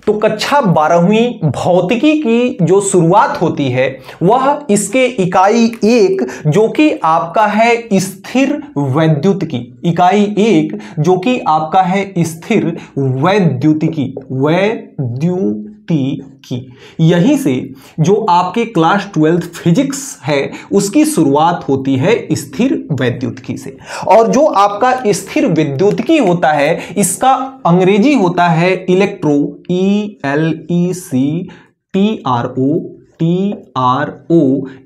तो कक्षा 12वीं भौतिकी की जो शुरुआत होती है वह इसके इकाई 1 जो कि आपका है स्थिर वैद्युतिकी, इकाई 1 जो कि आपका है स्थिर वैद्युतिकी, यहीं से जो आपके क्लास 12 फिजिक्स है उसकी शुरुआत होती है स्थिर वैद्युतिकी से। और जो आपका स्थिर विद्युतिकी होता है इसका अंग्रेजी होता है electro, ELECTRO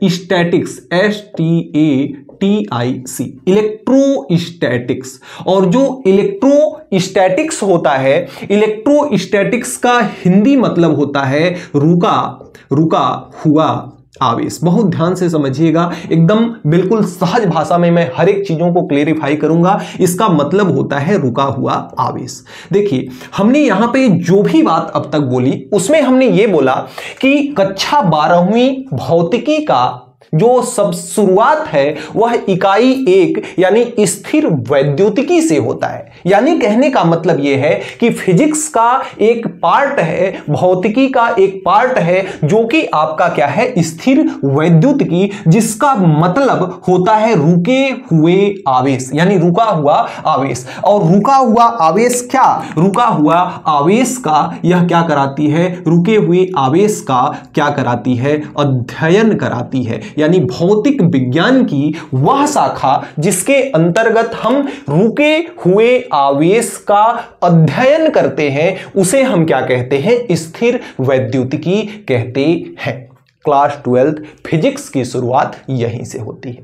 statics, STATIC, electrostatics. और जो इलेक्ट्रोस्टैटिक्स होता है, इलेक्ट्रोस्टैटिक्स का हिंदी मतलब होता है रुका हुआ आवेश। बहुत ध्यान से समझिएगा, एकदम बिल्कुल सहज भाषा में मैं हर एक चीजों को क्लेरिफाई करूंगा। इसका मतलब होता है रुका हुआ आवेश। देखिए, हमने यहां पे जो भी बात अब तक बोली उसमें हमने ये बोला कि कक्षा 12वीं भौतिकी का जो सब शुरुआत है वह इकाई 1 यानी स्थिर वैद्युतिकी से होता है। यानी कहने का मतलब यह है कि फिजिक्स का एक पार्ट है, भौतिकी का एक पार्ट है जो कि आपका क्या है, स्थिर वैद्युतिकी, जिसका मतलब होता है रुके हुए आवेश, यानी रुका हुआ आवेश। और रुका हुआ आवेश क्या, रुका हुआ आवेश का यह क्या कराती है, रुके हुए आवेश का क्या कराती है, अध्ययन कराती है। यानी भौतिक विज्ञान की वह शाखा जिसके अंतर्गत हम रुके हुए आवेश का अध्ययन करते हैं उसे हम क्या कहते हैं, स्थिर वैद्युतिकी कहते हैं। क्लास 12 फिजिक्स की शुरुआत यहीं से होती है।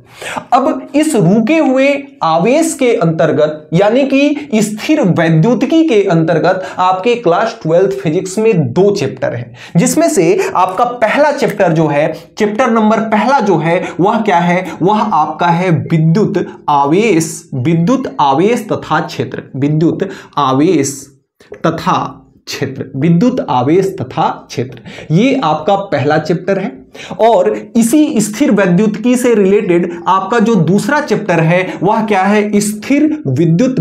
अब इस रुके हुए आवेश के अंतर्गत यानी कि स्थिर वैद्युतिकी के अंतर्गत आपके क्लास 12 फिजिक्स में 2 चैप्टर हैं, जिसमें से आपका पहला चैप्टर जो है, चैप्टर नंबर पहला जो है वह क्या है, वह आपका है विद्युत आवेश तथा क्षेत्र, विद्युत आवेश तथा क्षेत्र, ये आपका पहला चैप्टर है। और इसी स्थिर वैद्युतिकी से रिलेटेड आपका जो दूसरा चैप्टर है वह क्या है, स्थिर विद्युत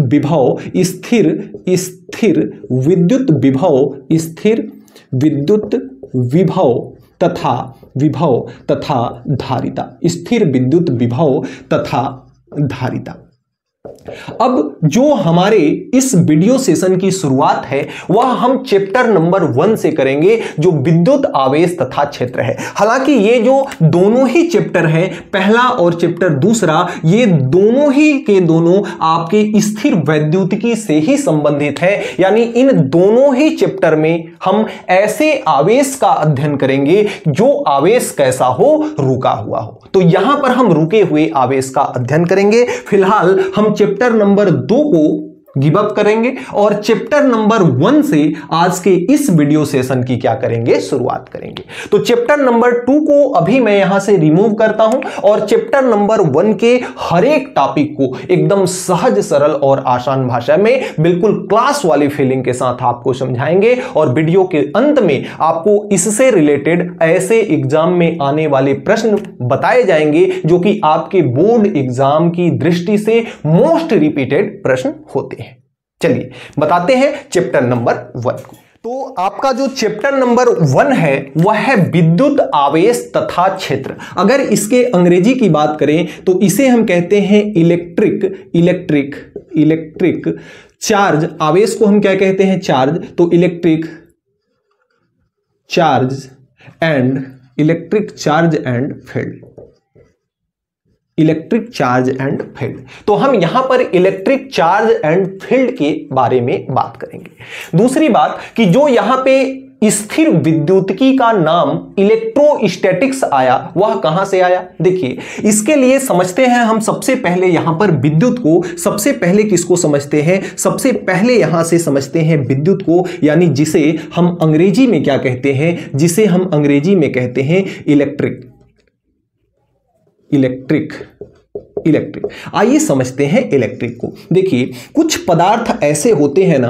विभव तथा धारिता, स्थिर विद्युत विभव तथा धारिता। अब जो हमारे इस वीडियो सेशन की शुरुआत है वह हम चैप्टर नंबर 1 से करेंगे जो विद्युत आवेश तथा क्षेत्र है। हालांकि ये जो दोनों ही चैप्टर हैं, पहला और चैप्टर दूसरा, ये दोनों ही के दोनों आपके स्थिर वैद्युतिकी से ही संबंधित है। यानी इन दोनों ही चैप्टर में हम ऐसे आवेश का अध्ययन करेंगे जो आवेश कैसा हो, रुका हुआ हो। तो यहां पर हम रुके हुए आवेश का अध्ययन करेंगे। फिलहाल हम चैप्टर नंबर 2 को गिव अप करेंगे और चैप्टर नंबर 1 से आज के इस वीडियो सेशन की क्या करेंगे, शुरुआत करेंगे। तो चैप्टर नंबर 2 को अभी मैं यहां से रिमूव करता हूं और चैप्टर नंबर 1 के हर एक टॉपिक को एकदम सहज, सरल और आसान भाषा में बिल्कुल क्लास वाली फीलिंग के साथ आपको समझाएंगे। और वीडियो के अंत में आपको इससे रिलेटेड ऐसे एग्जाम में आने वाले प्रश्न बताए जाएंगे जो कि आपके बोर्ड एग्जाम की दृष्टि से मोस्ट रिपीटेड प्रश्न होते हैं। चलिए बताते हैं चैप्टर नंबर 1 को। तो आपका जो चैप्टर नंबर 1 है वह है विद्युत आवेश तथा क्षेत्र। अगर इसके अंग्रेजी की बात करें तो इसे हम कहते हैं इलेक्ट्रिक चार्ज। आवेश को हम क्या कहते हैं, चार्ज। तो electric charge and field, electric charge and field. तो हम यहां पर इलेक्ट्रिक चार्ज एंड फील्ड के बारे में बात करेंगे। दूसरी बात कि जो यहां पे स्थिर विद्युतिकी का नाम इलेक्ट्रोस्टैटिक्स आया वह कहां से आया, देखिए इसके लिए समझते हैं हम सबसे पहले यहां पर विद्युत को। सबसे पहले किसको समझते हैं, सबसे पहले यहां से समझते हैं विद्युत को, यानी जिसे हम अंग्रेजी में क्या कहते हैं, जिसे हम अंग्रेजी में कहते हैं इलेक्ट्रिक। आइए समझते हैं इलेक्ट्रिक को। देखिए कुछ पदार्थ ऐसे होते हैं ना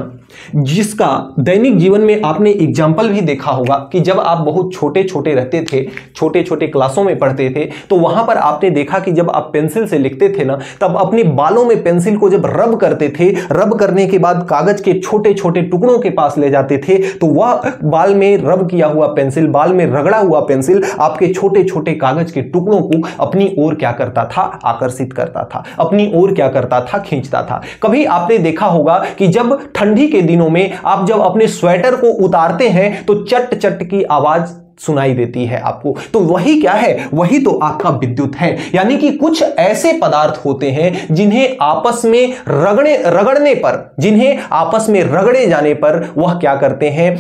जिसका दैनिक जीवन में आपने एग्जाम्पल भी देखा होगा कि जब आप बहुत छोटे छोटे रहते थे, छोटे छोटे क्लासों में पढ़ते थे, तो वहां पर आपने देखा कि जब आप पेंसिल से लिखते थे ना, तब अपने बालों में पेंसिल को जब रब करते थे, रब करने के बाद कागज के छोटे छोटे टुकड़ों के पास ले जाते थे, तो वह बाल में रब किया हुआ पेंसिल, बाल में रगड़ा हुआ पेंसिल आपके छोटे छोटे कागज के टुकड़ों को अपनी ओर क्या करता था, आकर्षित करता था, अपनी ओर क्या करता था, खींचता था। कभी आपने देखा होगा कि जब ठंडी के दिनों में आप जब अपने स्वेटर को उतारते हैं तो चट चट की आवाज सुनाई देती है आपको, तो वही क्या है, वही तो आपका विद्युत है। यानी कि कुछ ऐसे पदार्थ होते हैं जिन्हें आपस में रगड़ने पर, जिन्हें आपस में रगड़े जाने पर वह क्या करते हैं,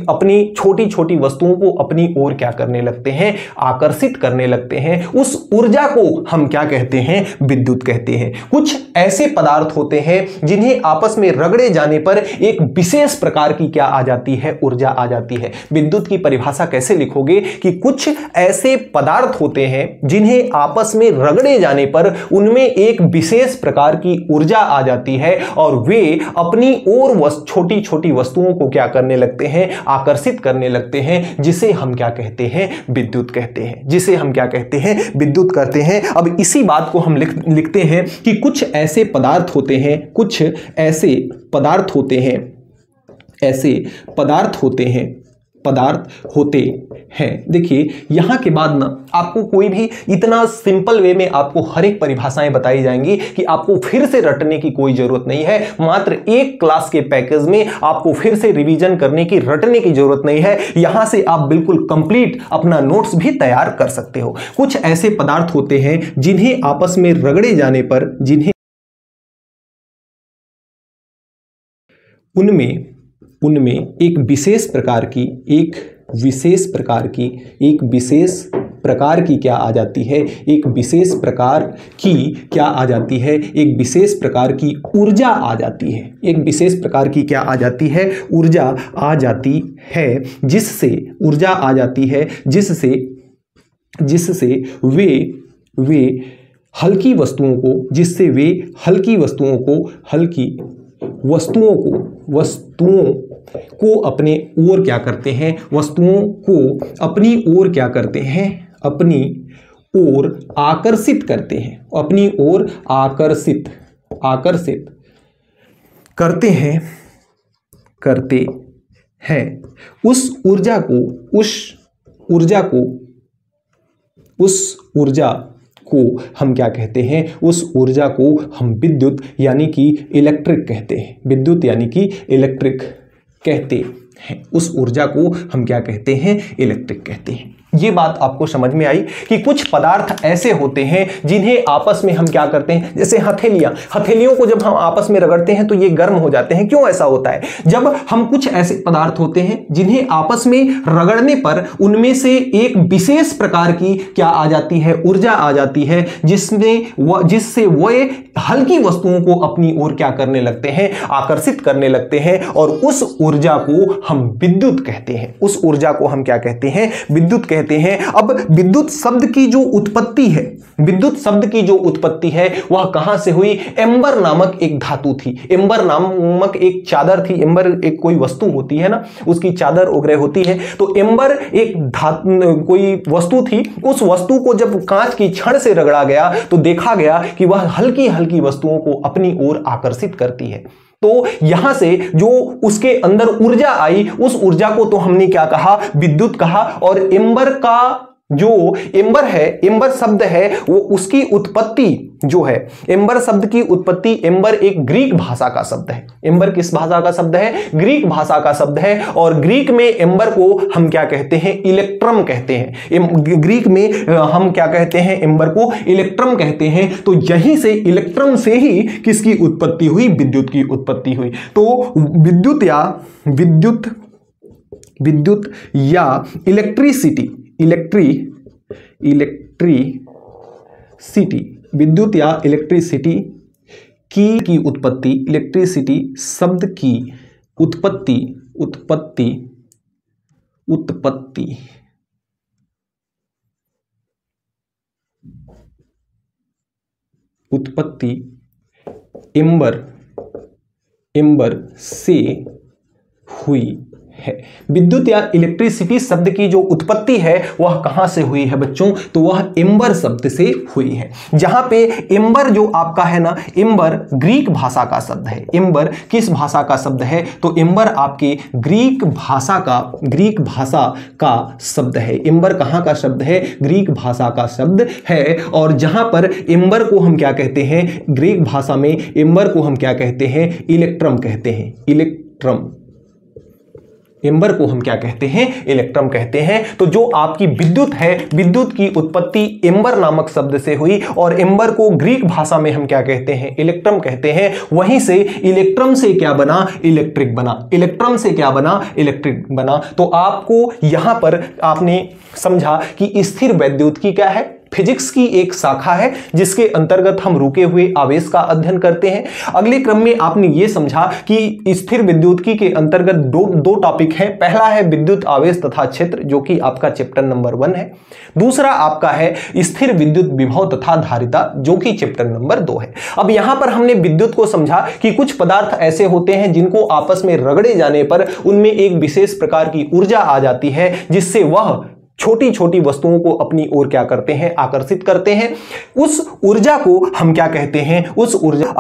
अपनी छोटी छोटी वस्तुओं को अपनी ओर क्या करने लगते हैं, आकर्षित करने लगते हैं। उस ऊर्जा को हम क्या कहते हैं, विद्युत कहते हैं। कुछ ऐसे पदार्थ होते हैं जिन्हें आपस में रगड़े जाने पर एक विशेष प्रकार की क्या आ जाती है, ऊर्जा आ जाती है। विद्युत की परिभाषा कैसे लिखोगे कि कुछ ऐसे पदार्थ होते हैं जिन्हें आपस में रगड़े जाने पर उनमें एक विशेष प्रकार की ऊर्जा आ जाती है और वे अपनी ओर छोटी छोटी वस्तुओं को क्या करने लगते हैं, आकर्षित करने लगते हैं, जिसे हम क्या कहते हैं, विद्युत कहते हैं, जिसे हम क्या कहते हैं, विद्युत कहते हैं। अब इसी बात को हम लिखते हैं कि कुछ ऐसे पदार्थ होते हैं, कुछ ऐसे पदार्थ होते हैं, ऐसे पदार्थ होते हैं। देखिए यहां के बाद ना आपको कोई भी इतना सिंपल वे में आपको हर एक परिभाषाएं बताई जाएंगी कि आपको फिर से रटने की कोई जरूरत नहीं है। मात्र एक क्लास के पैकेज में आपको फिर से रिवीजन करने की, रटने की जरूरत नहीं है। यहां से आप बिल्कुल कंप्लीट अपना नोट्स भी तैयार कर सकते हो। कुछ ऐसे पदार्थ होते हैं जिन्हें आपस में रगड़े जाने पर, उनमें एक विशेष प्रकार की क्या आ जाती है, एक विशेष प्रकार की क्या आ जाती है, एक विशेष प्रकार की ऊर्जा आ जाती है, एक विशेष प्रकार की क्या आ जाती है, ऊर्जा आ जाती है, जिससे वे हल्की वस्तुओं को अपने ओर क्या करते हैं, वस्तुओं को अपनी ओर क्या करते हैं, अपनी ओर आकर्षित करते हैं, अपनी ओर आकर्षित करते हैं। उस ऊर्जा को हम क्या कहते हैं, उस ऊर्जा को हम विद्युत यानी कि इलेक्ट्रिक कहते हैं, विद्युत यानी कि इलेक्ट्रिक कहते हैं। उस ऊर्जा को हम क्या कहते हैं, इलेक्ट्रिक कहते हैं। ये बात आपको समझ में आई कि कुछ पदार्थ ऐसे होते हैं जिन्हें आपस में हम क्या करते हैं, जैसे हथेलियों को जब हम आपस में रगड़ते हैं तो ये गर्म हो जाते हैं। क्यों ऐसा होता है? जब हम कुछ ऐसे पदार्थ होते हैं जिन्हें आपस में रगड़ने पर उनमें से एक विशेष प्रकार की क्या आ जाती है, ऊर्जा आ जाती है, जिससे वो हल्की वस्तुओं को अपनी ओर क्या करने लगते हैं, आकर्षित करने लगते हैं, और उस ऊर्जा को हम विद्युत कहते हैं। उस ऊर्जा को हम क्या कहते हैं, विद्युत कहते हैं। अब विद्युत शब्द की जो उत्पत्ति है, वह कहां से हुई? एम्बर नामक एक धातु थी, एम्बर नामक एक चादर थी। एम्बर एक कोई वस्तु होती है ना, उसकी चादर वगैरह होती है, तो एम्बर एक कोई वस्तु थी। उस वस्तु को जब कांच की छड़ से रगड़ा गया तो देखा गया कि वह हल्की हल्की वस्तुओं को अपनी ओर आकर्षित करती है। तो यहां से जो उसके अंदर ऊर्जा आई, उस ऊर्जा को तो हमने क्या कहा, विद्युत कहा। और एम्बर का जो एम्बर है, एम्बर शब्द है, वो उसकी उत्पत्ति जो है, एम्बर शब्द की उत्पत्ति, एम्बर एक ग्रीक भाषा का शब्द है। एम्बर किस भाषा का शब्द है? ग्रीक भाषा का शब्द है। और ग्रीक में एम्बर को हम क्या कहते हैं, इलेक्ट्रम कहते हैं। ग्रीक में हम क्या कहते हैं, एम्बर को इलेक्ट्रम कहते हैं। तो यहीं से इलेक्ट्रम से ही किसकी उत्पत्ति हुई? विद्युत की उत्पत्ति हुई। तो विद्युत या इलेक्ट्रिसिटी, विद्युत या इलेक्ट्रिसिटी की उत्पत्ति, इलेक्ट्रिसिटी शब्द की उत्पत्ति एम्बर एम्बर से हुई है। विद्युत या इलेक्ट्रिसिटी शब्द की जो उत्पत्ति है वह कहां से हुई है बच्चों, तो वह एम्बर शब्द से हुई है। जहां पे एम्बर जो आपका है ना, एम्बर ग्रीक भाषा का शब्द है। एम्बर किस भाषा का शब्द है, तो एम्बर आपके ग्रीक भाषा का शब्द है। एम्बर कहां का शब्द है, ग्रीक भाषा का शब्द है। और जहां पर एम्बर को हम क्या कहते हैं, ग्रीक भाषा में एम्बर को हम क्या कहते हैं, इलेक्ट्रम कहते हैं। इलेक्ट्रम, एम्बर को हम क्या कहते हैं, इलेक्ट्रम कहते हैं। तो जो आपकी विद्युत है, विद्युत की उत्पत्ति एम्बर नामक शब्द से हुई और एम्बर को ग्रीक भाषा में हम क्या कहते हैं, इलेक्ट्रम कहते हैं। वहीं से इलेक्ट्रम से क्या बना, इलेक्ट्रिक बना। इलेक्ट्रम से क्या बना, इलेक्ट्रिक बना। तो आपको यहां पर आपने समझा कि स्थिर वैद्युत की क्या है, फिजिक्स की एक शाखा है जिसके अंतर्गत हम रुके हुए आवेश का अध्ययन करते हैं। अगले क्रम में आपने यह समझा कि स्थिर विद्युतिकी के अंतर्गत दो टॉपिक हैं। पहला है विद्युत आवेश तथा क्षेत्र, जो कि आपका चैप्टर नंबर 1 है। दूसरा आपका है स्थिर विद्युत विभव तथा धारिता, जो कि चैप्टर नंबर 2 है। अब यहां पर हमने विद्युत को समझा कि कुछ पदार्थ ऐसे होते हैं जिनको आपस में रगड़े जाने पर उनमें एक विशेष प्रकार की ऊर्जा आ जाती है, जिससे वह छोटी छोटी वस्तुओं को अपनी ओर क्या करते हैं, आकर्षित करते हैं। उस ऊर्जा को हम क्या कहते हैं, उस ऊर्जा,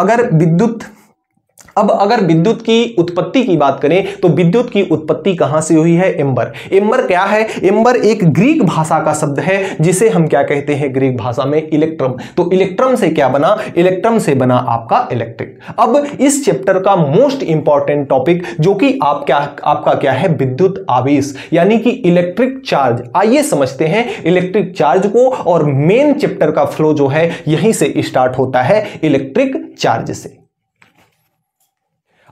अगर विद्युत की उत्पत्ति की बात करें तो विद्युत की उत्पत्ति कहां से हुई है, एम्बर। एम्बर क्या है, एम्बर एक ग्रीक भाषा का शब्द है जिसे हम क्या कहते हैं, ग्रीक भाषा में इलेक्ट्रम। तो इलेक्ट्रम से क्या बना, इलेक्ट्रम से बना आपका इलेक्ट्रिक। अब इस चैप्टर का मोस्ट इंपॉर्टेंट टॉपिक जो कि आपका क्या है, विद्युत आवेश यानी कि इलेक्ट्रिक चार्ज। आइए समझते हैं इलेक्ट्रिक चार्ज को, और मेन चैप्टर का फ्लो जो है यहीं से स्टार्ट होता है, इलेक्ट्रिक चार्ज से।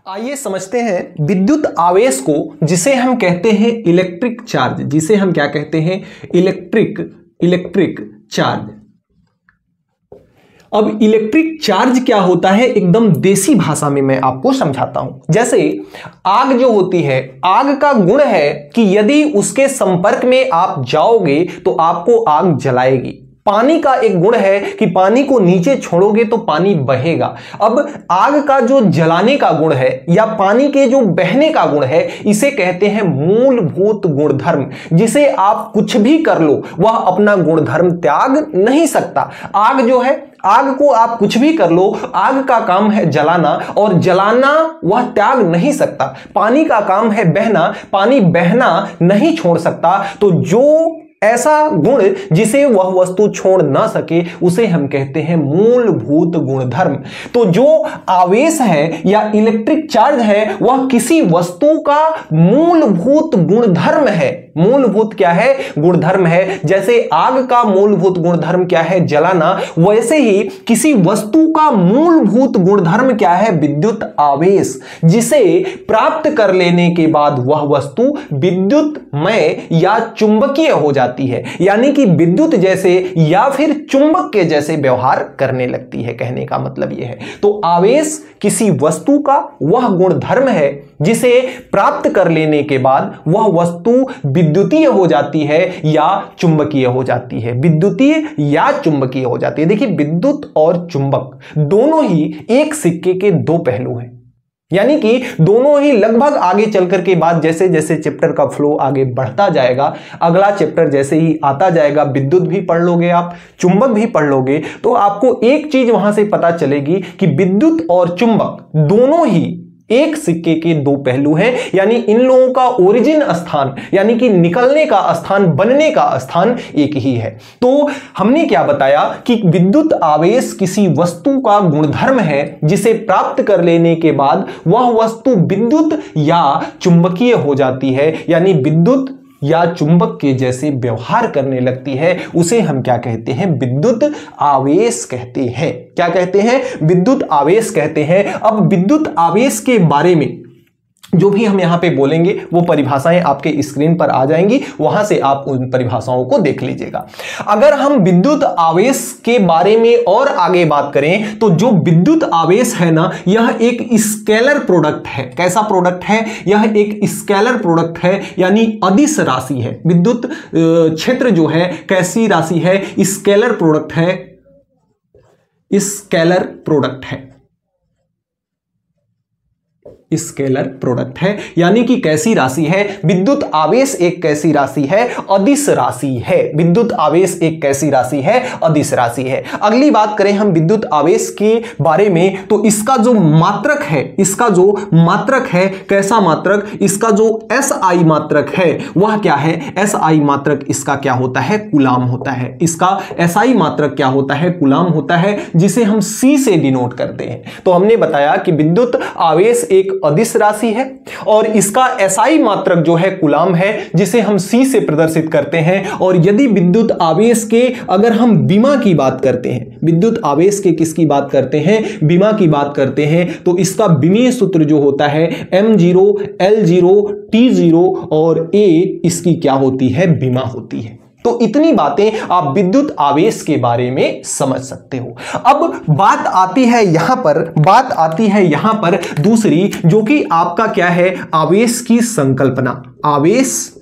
आइए समझते हैं विद्युत आवेश को, जिसे हम कहते हैं इलेक्ट्रिक चार्ज, जिसे हम क्या कहते हैं, इलेक्ट्रिक चार्ज। अब इलेक्ट्रिक चार्ज क्या होता है, एकदम देसी भाषा में मैं आपको समझाता हूं। जैसे आग जो होती है, आग का गुण है कि यदि उसके संपर्क में आप जाओगे तो आपको आग जलाएगी। पानी का एक गुण है कि पानी को नीचे छोड़ोगे तो पानी बहेगा। अब आग का जो जलाने का गुण है या पानी के जो बहने का गुण है, इसे कहते हैं मूलभूत गुणधर्म। जिसे आप कुछ भी कर लो वह अपना गुणधर्म त्याग नहीं सकता। आग जो है, आग को आप कुछ भी कर लो, आग का काम है जलाना, और जलाना वह त्याग नहीं सकता। पानी का काम है बहना, पानी बहना नहीं छोड़ सकता। तो जो ऐसा गुण जिसे वह वस्तु छोड़ ना सके उसे हम कहते हैं मूलभूत गुणधर्म। तो जो आवेश है या इलेक्ट्रिक चार्ज है वह किसी वस्तु का मूलभूत गुणधर्म है। मूलभूत क्या है, गुणधर्म है। जैसे आग का मूलभूत गुणधर्म क्या है, जलाना, वैसे ही किसी वस्तु का मूलभूत गुणधर्म क्या है, विद्युत आवेश, जिसे प्राप्त कर लेने के बाद वह वस्तु विद्युतमय या चुंबकीय हो जाती है, यानी कि विद्युत जैसे या फिर चुंबक के जैसे व्यवहार करने लगती है। कहने का मतलब यह है। तो आवेश किसी वस्तु का वह गुणधर्म है जिसे प्राप्त कर लेने के बाद वह वस्तु विद्युतीय हो जाती है या चुंबकीय हो जाती है। विद्युतीय या चुंबकीय हो जाती है। देखिए, विद्युत और चुंबक दोनों ही एक सिक्के के दो पहलू हैं, यानी कि दोनों ही लगभग आगे चलकर के बाद जैसे जैसे चैप्टर का फ्लो आगे बढ़ता जाएगा, अगला चैप्टर जैसे ही आता जाएगा, विद्युत भी पढ़ लोगे आप, चुंबक भी पढ़ लोगे, तो आपको एक चीज वहां से पता चलेगी कि विद्युत और चुंबक दोनों ही एक सिक्के के दो पहलू हैं। यानी इन लोगों का ओरिजिन स्थान, यानी कि निकलने का स्थान, बनने का स्थान एक ही है। तो हमने क्या बताया कि विद्युत आवेश किसी वस्तु का गुणधर्म है जिसे प्राप्त कर लेने के बाद वह वस्तु विद्युत या चुंबकीय हो जाती है, यानी विद्युत या चुंबक के जैसे व्यवहार करने लगती है। उसे हम क्या कहते हैं, विद्युत आवेश कहते हैं। क्या कहते हैं, विद्युत आवेश कहते हैं। अब विद्युत आवेश के बारे में जो भी हम यहां पे बोलेंगे वो परिभाषाएं आपके स्क्रीन पर आ जाएंगी, वहां से आप उन परिभाषाओं को देख लीजिएगा। अगर हम विद्युत आवेश के बारे में और आगे बात करें तो जो विद्युत आवेश है ना, यह एक स्केलर प्रोडक्ट है। कैसा प्रोडक्ट है, यह एक स्केलर प्रोडक्ट है, यानी अदिश राशि है। विद्युत क्षेत्र जो है कैसी राशि है, स्केलर प्रोडक्ट है, स्केलर प्रोडक्ट है। स्केलर प्रोडक्ट है, यानी कि कैसी राशि है? विद्युत आवेश एक कैसी राशि है? अदिश राशि है। विद्युत आवेश एक कैसी राशि है? अदिश राशि है। अगली बात करें हम विद्युत आवेश के बारे में, तो इसका जो मात्रक है, इसका जो मात्रक है, कैसा मात्रक? इसका जो SI मात्रक है वह क्या है? SI मात्रक इसका क्या होता है? कूलाम होता है। इसका SI मात्रक क्या होता है? कूलाम होता है, जिसे हम C से डिनोट करते हैं। तो हमने बताया कि विद्युत आवेश एक अदिश राशि है और इसका SI मात्रक जो है कूलाम है, जिसे हम C से प्रदर्शित करते हैं। और यदि विद्युत आवेश के अगर हम विमा की बात करते हैं, विद्युत आवेश के किसकी बात करते हैं? विमा की बात करते हैं, तो इसका विमीय सूत्र जो होता है M0 L0 T0 और A इसकी क्या होती है? विमा होती है। तो इतनी बातें आप विद्युत आवेश के बारे में समझ सकते हो। अब बात आती है यहां पर दूसरी, जो कि आपका क्या है? आवेश की संकल्पना। आवेश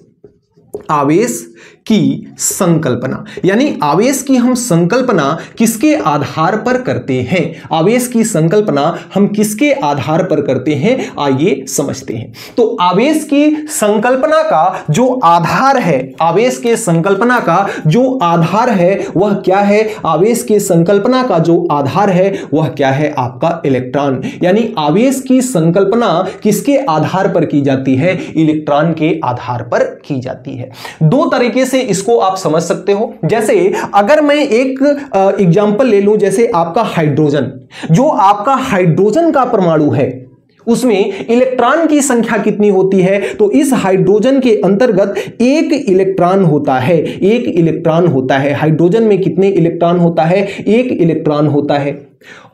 की संकल्पना, यानी आवेश की हम संकल्पना किसके आधार पर करते हैं? आवेश की संकल्पना हम किसके आधार पर करते हैं? आइए समझते हैं। तो आवेश की संकल्पना का जो आधार है, आवेश के संकल्पना का जो आधार है वह क्या है? आवेश के संकल्पना का जो आधार है वह क्या है? आपका इलेक्ट्रॉन। यानी आवेश की संकल्पना किसके आधार पर की जाती है? इलेक्ट्रॉन के आधार पर की जाती है। दो तरीके से इसको आप समझ सकते हो। जैसे अगर मैं एक एग्जांपल ले लूं, जैसे आपका हाइड्रोजन, जो आपका हाइड्रोजन का परमाणु है उसमें इलेक्ट्रॉन की संख्या कितनी होती है? तो इस हाइड्रोजन के अंतर्गत एक इलेक्ट्रॉन होता है। एक इलेक्ट्रॉन होता है। हाइड्रोजन में कितने इलेक्ट्रॉन होता है? एक इलेक्ट्रॉन होता है।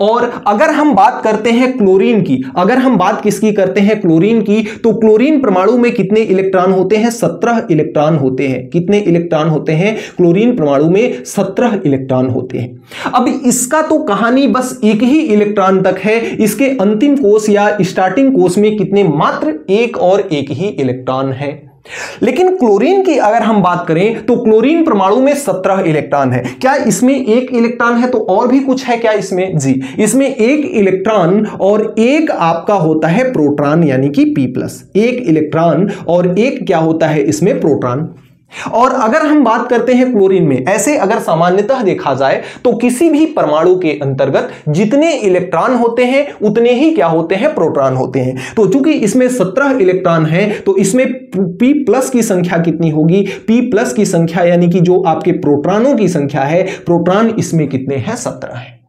और अगर हम बात करते हैं क्लोरीन की, अगर हम बात किसकी करते हैं? क्लोरीन की, तो क्लोरीन परमाणु में कितने इलेक्ट्रॉन होते हैं? 17 इलेक्ट्रॉन होते हैं। कितने इलेक्ट्रॉन होते हैं? क्लोरीन परमाणु में 17 इलेक्ट्रॉन होते हैं। अब इसका तो कहानी बस एक ही इलेक्ट्रॉन तक है। इसके अंतिम कोश या स्टार्टिंग कोश में कितने? मात्र एक और एक ही इलेक्ट्रॉन है। लेकिन क्लोरीन की अगर हम बात करें तो क्लोरीन परमाणु में 17 इलेक्ट्रॉन है। क्या इसमें एक इलेक्ट्रॉन है? तो और भी कुछ है क्या इसमें? जी, इसमें एक इलेक्ट्रॉन और एक आपका होता है प्रोटॉन, यानी कि P+। एक इलेक्ट्रॉन और एक क्या होता है इसमें? प्रोटॉन। और अगर हम बात करते हैं क्लोरीन में, ऐसे अगर सामान्यतः देखा जाए तो किसी भी परमाणु के अंतर्गत जितने इलेक्ट्रॉन होते हैं उतने ही क्या होते हैं? प्रोटॉन होते हैं। तो चूंकि इसमें 17 इलेक्ट्रॉन है तो इसमें P+ की संख्या कितनी होगी? P+ की संख्या यानी कि जो आपके प्रोटॉनों की संख्या है, प्रोटॉन इसमें कितने हैं? 17 है।